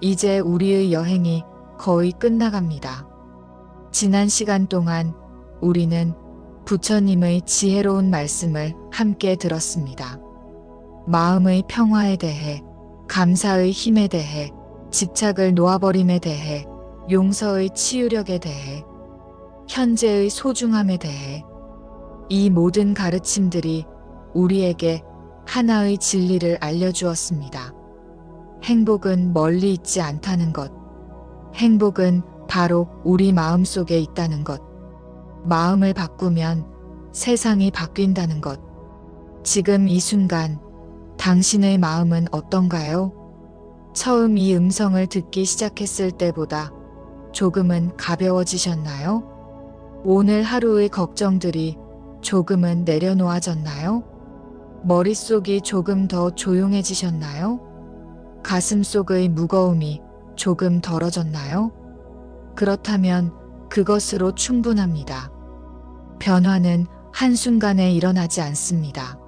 Speaker 1: 이제 우리의 여행이 거의 끝나갑니다. 지난 시간 동안 우리는 부처님의 지혜로운 말씀을 함께 들었습니다. 마음의 평화에 대해, 감사의 힘에 대해, 집착을 놓아버림에 대해, 용서의 치유력에 대해, 현재의 소중함에 대해. 이 모든 가르침들이 우리에게 하나의 진리를 알려주었습니다. 행복은 멀리 있지 않다는 것. 행복은 바로 우리 마음 속에 있다는 것. 마음을 바꾸면 세상이 바뀐다는 것. 지금 이 순간 당신의 마음은 어떤가요? 처음 이 음성을 듣기 시작했을 때보다 조금은 가벼워지셨나요? 오늘 하루의 걱정들이 조금은 내려놓아졌나요? 머릿속이 조금 더 조용해지셨나요? 가슴 속의 무거움이 조금 덜어졌나요? 그렇다면 그것으로 충분합니다. 변화는 한순간에 일어나지 않습니다.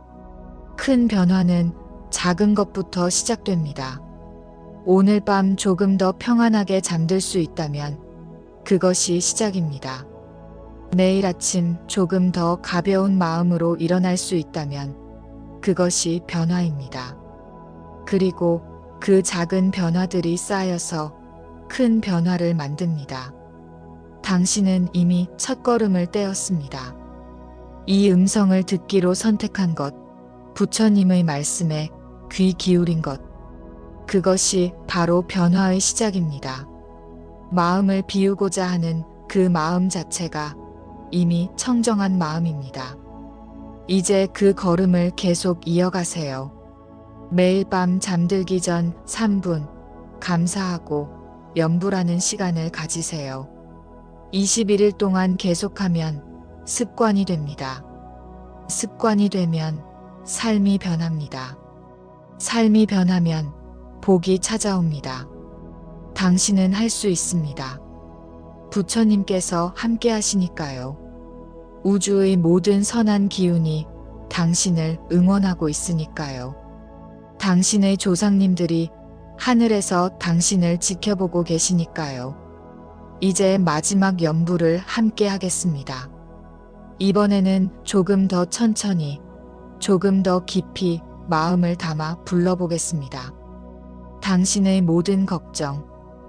Speaker 1: 큰 변화는 작은 것부터 시작됩니다. 오늘 밤 조금 더 평안하게 잠들 수 있다면 그것이 시작입니다. 내일 아침 조금 더 가벼운 마음으로 일어날 수 있다면 그것이 변화입니다. 그리고 그 작은 변화들이 쌓여서 큰 변화를 만듭니다. 당신은 이미 첫걸음을 떼었습니다. 이 음성을 듣기로 선택한 것, 부처님의 말씀에 귀 기울인 것, 그것이 바로 변화의 시작입니다. 마음을 비우고자 하는 그 마음 자체가 이미 청정한 마음입니다. 이제 그 걸음을 계속 이어가세요. 매일 밤 잠들기 전 3분 감사하고 염불하는 시간을 가지세요. 21일 동안 계속하면 습관이 됩니다. 습관이 되면 삶이 변합니다. 삶이 변하면 복이 찾아옵니다. 당신은 할 수 있습니다. 부처님께서 함께 하시니까요. 우주의 모든 선한 기운이 당신을 응원하고 있으니까요. 당신의 조상님들이 하늘에서 당신을 지켜보고 계시니까요. 이제 마지막 연부를 함께 하겠습니다. 이번에는 조금 더 천천히, 조금 더 깊이 마음을 담아 불러보겠습니다. 당신의 모든 걱정,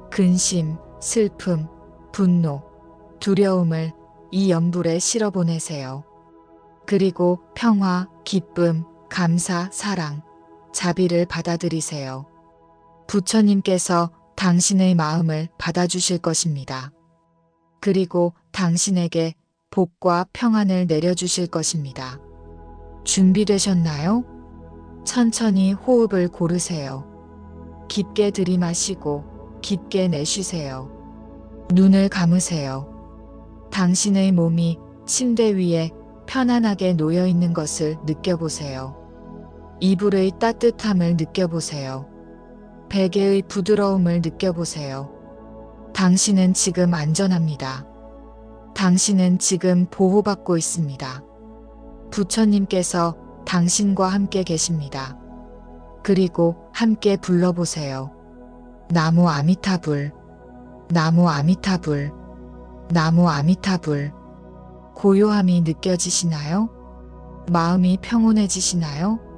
Speaker 1: 근심, 슬픔, 분노, 두려움을 이 연불에 실어보내세요. 그리고 평화, 기쁨, 감사, 사랑, 자비를 받아들이세요. 부처님께서 당신의 마음을 받아주실 것입니다. 그리고 당신에게 복과 평안을 내려주실 것입니다. 준비되셨나요? 천천히 호흡을 고르세요. 깊게 들이마시고 깊게 내쉬세요. 눈을 감으세요. 당신의 몸이 침대 위에 편안하게 놓여 있는 것을 느껴보세요. 이불의 따뜻함을 느껴보세요. 베개의 부드러움을 느껴보세요. 당신은 지금 안전합니다. 당신은 지금 보호받고 있습니다. 부처님께서 당신과 함께 계십니다. 그리고 함께 불러보세요. 나무 아미타불, 나무 아미타불, 나무 아미타불. 고요함이 느껴지시나요? 마음이 평온해지시나요?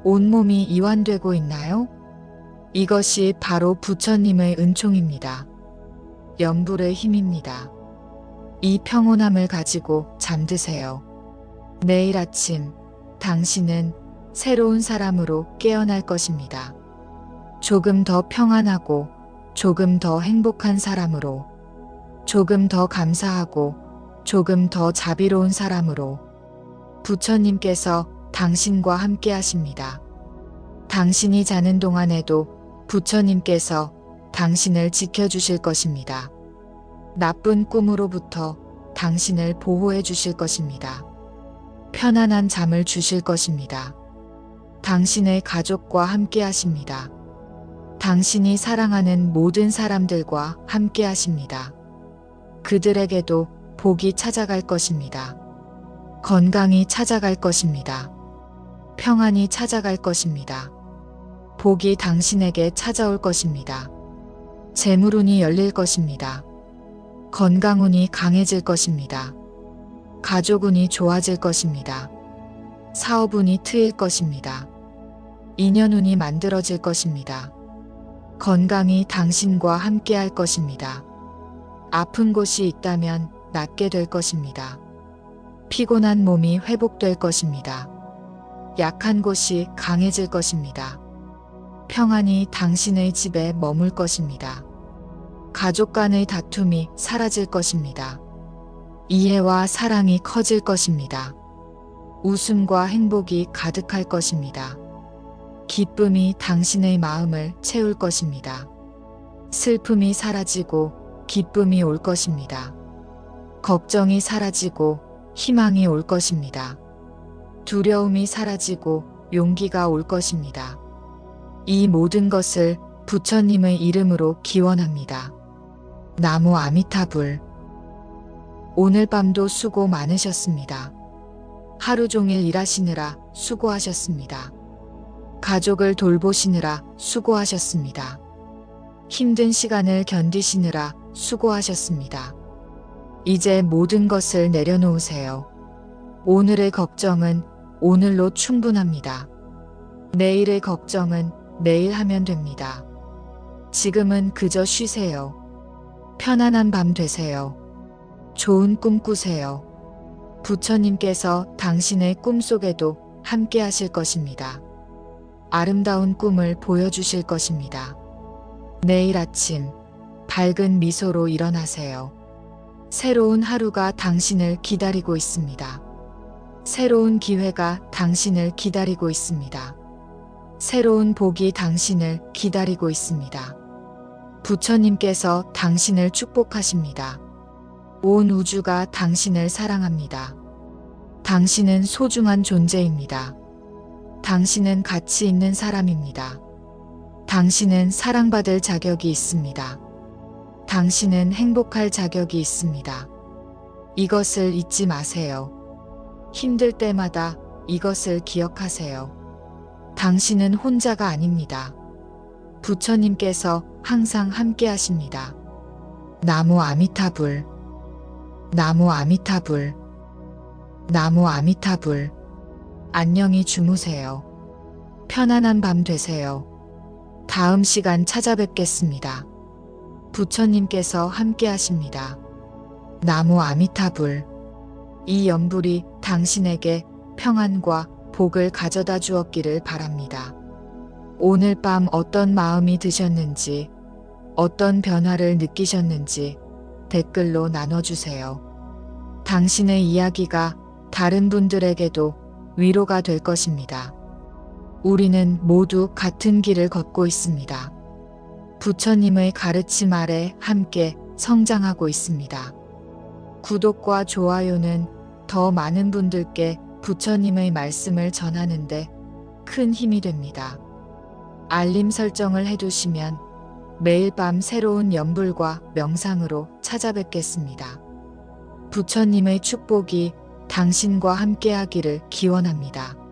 Speaker 1: 온몸이 이완되고 있나요? 이것이 바로 부처님의 은총입니다. 연불의 힘입니다. 이 평온함을 가지고 잠드세요. 내일 아침 당신은 새로운 사람으로 깨어날 것입니다. 조금 더 평안하고 조금 더 행복한 사람으로, 조금 더 감사하고 조금 더 자비로운 사람으로 부처님께서 당신과 함께 하십니다. 당신이 자는 동안에도 부처님께서 당신을 지켜주실 것입니다. 나쁜 꿈으로부터 당신을 보호해 주실 것입니다. 편안한 잠을 주실 것입니다. 당신의 가족과 함께 하십니다. 당신이 사랑하는 모든 사람들과 함께 하십니다. 그들에게도 복이 찾아갈 것입니다. 건강이 찾아갈 것입니다. 평안이 찾아갈 것입니다. 복이 당신에게 찾아올 것입니다. 재물운이 열릴 것입니다. 건강운이 강해질 것입니다. 가족운이 좋아질 것입니다. 사업운이 트일 것입니다. 인연운이 만들어질 것입니다. 건강이 당신과 함께 할 것입니다. 아픈 곳이 있다면 낫게 될 것입니다. 피곤한 몸이 회복될 것입니다. 약한 곳이 강해질 것입니다. 평안이 당신의 집에 머물 것입니다. 가족 간의 다툼이 사라질 것입니다. 이해와 사랑이 커질 것입니다. 웃음과 행복이 가득할 것입니다. 기쁨이 당신의 마음을 채울 것입니다. 슬픔이 사라지고 기쁨이 올 것입니다. 걱정이 사라지고 희망이 올 것입니다. 두려움이 사라지고 용기가 올 것입니다. 이 모든 것을 부처님의 이름으로 기원합니다. 나무 아미타불. 오늘 밤도 수고 많으셨습니다. 하루 종일 일하시느라 수고하셨습니다. 가족을 돌보시느라 수고하셨습니다. 힘든 시간을 견디시느라 수고하셨습니다. 이제 모든 것을 내려놓으세요. 오늘의 걱정은 오늘로 충분합니다. 내일의 걱정은 내일 하면 됩니다. 지금은 그저 쉬세요. 편안한 밤 되세요. 좋은 꿈 꾸세요. 부처님께서 당신의 꿈속에도 함께 하실 것입니다. 아름다운 꿈을 보여주실 것입니다. 내일 아침 밝은 미소로 일어나세요. 새로운 하루가 당신을 기다리고 있습니다. 새로운 기회가 당신을 기다리고 있습니다. 새로운 복이 당신을 기다리고 있습니다. 부처님께서 당신을 축복하십니다. 온 우주가 당신을 사랑합니다. 당신은 소중한 존재입니다. 당신은 가치 있는 사람입니다. 당신은 사랑받을 자격이 있습니다. 당신은 행복할 자격이 있습니다. 이것을 잊지 마세요. 힘들 때마다 이것을 기억하세요. 당신은 혼자가 아닙니다. 부처님께서 항상 함께 하십니다. 나무 아미타불. 나무 아미타불. 나무 아미타불. 안녕히 주무세요. 편안한 밤 되세요. 다음 시간 찾아뵙겠습니다. 부처님께서 함께 하십니다. 나무 아미타불. 이 연불이 당신에게 평안과 복을 가져다 주었기를 바랍니다. 오늘 밤 어떤 마음이 드셨는지, 어떤 변화를 느끼셨는지 댓글로 나눠주세요. 당신의 이야기가 다른 분들에게도 위로가 될 것입니다. 우리는 모두 같은 길을 걷고 있습니다. 부처님의 가르침 아래 함께 성장하고 있습니다. 구독과 좋아요는 더 많은 분들께 부처님의 말씀을 전하는데 큰 힘이 됩니다. 알림 설정을 해두시면 매일 밤 새로운 연불과 명상으로 찾아뵙겠습니다. 부처님의 축복이 당신과 함께하기를 기원합니다.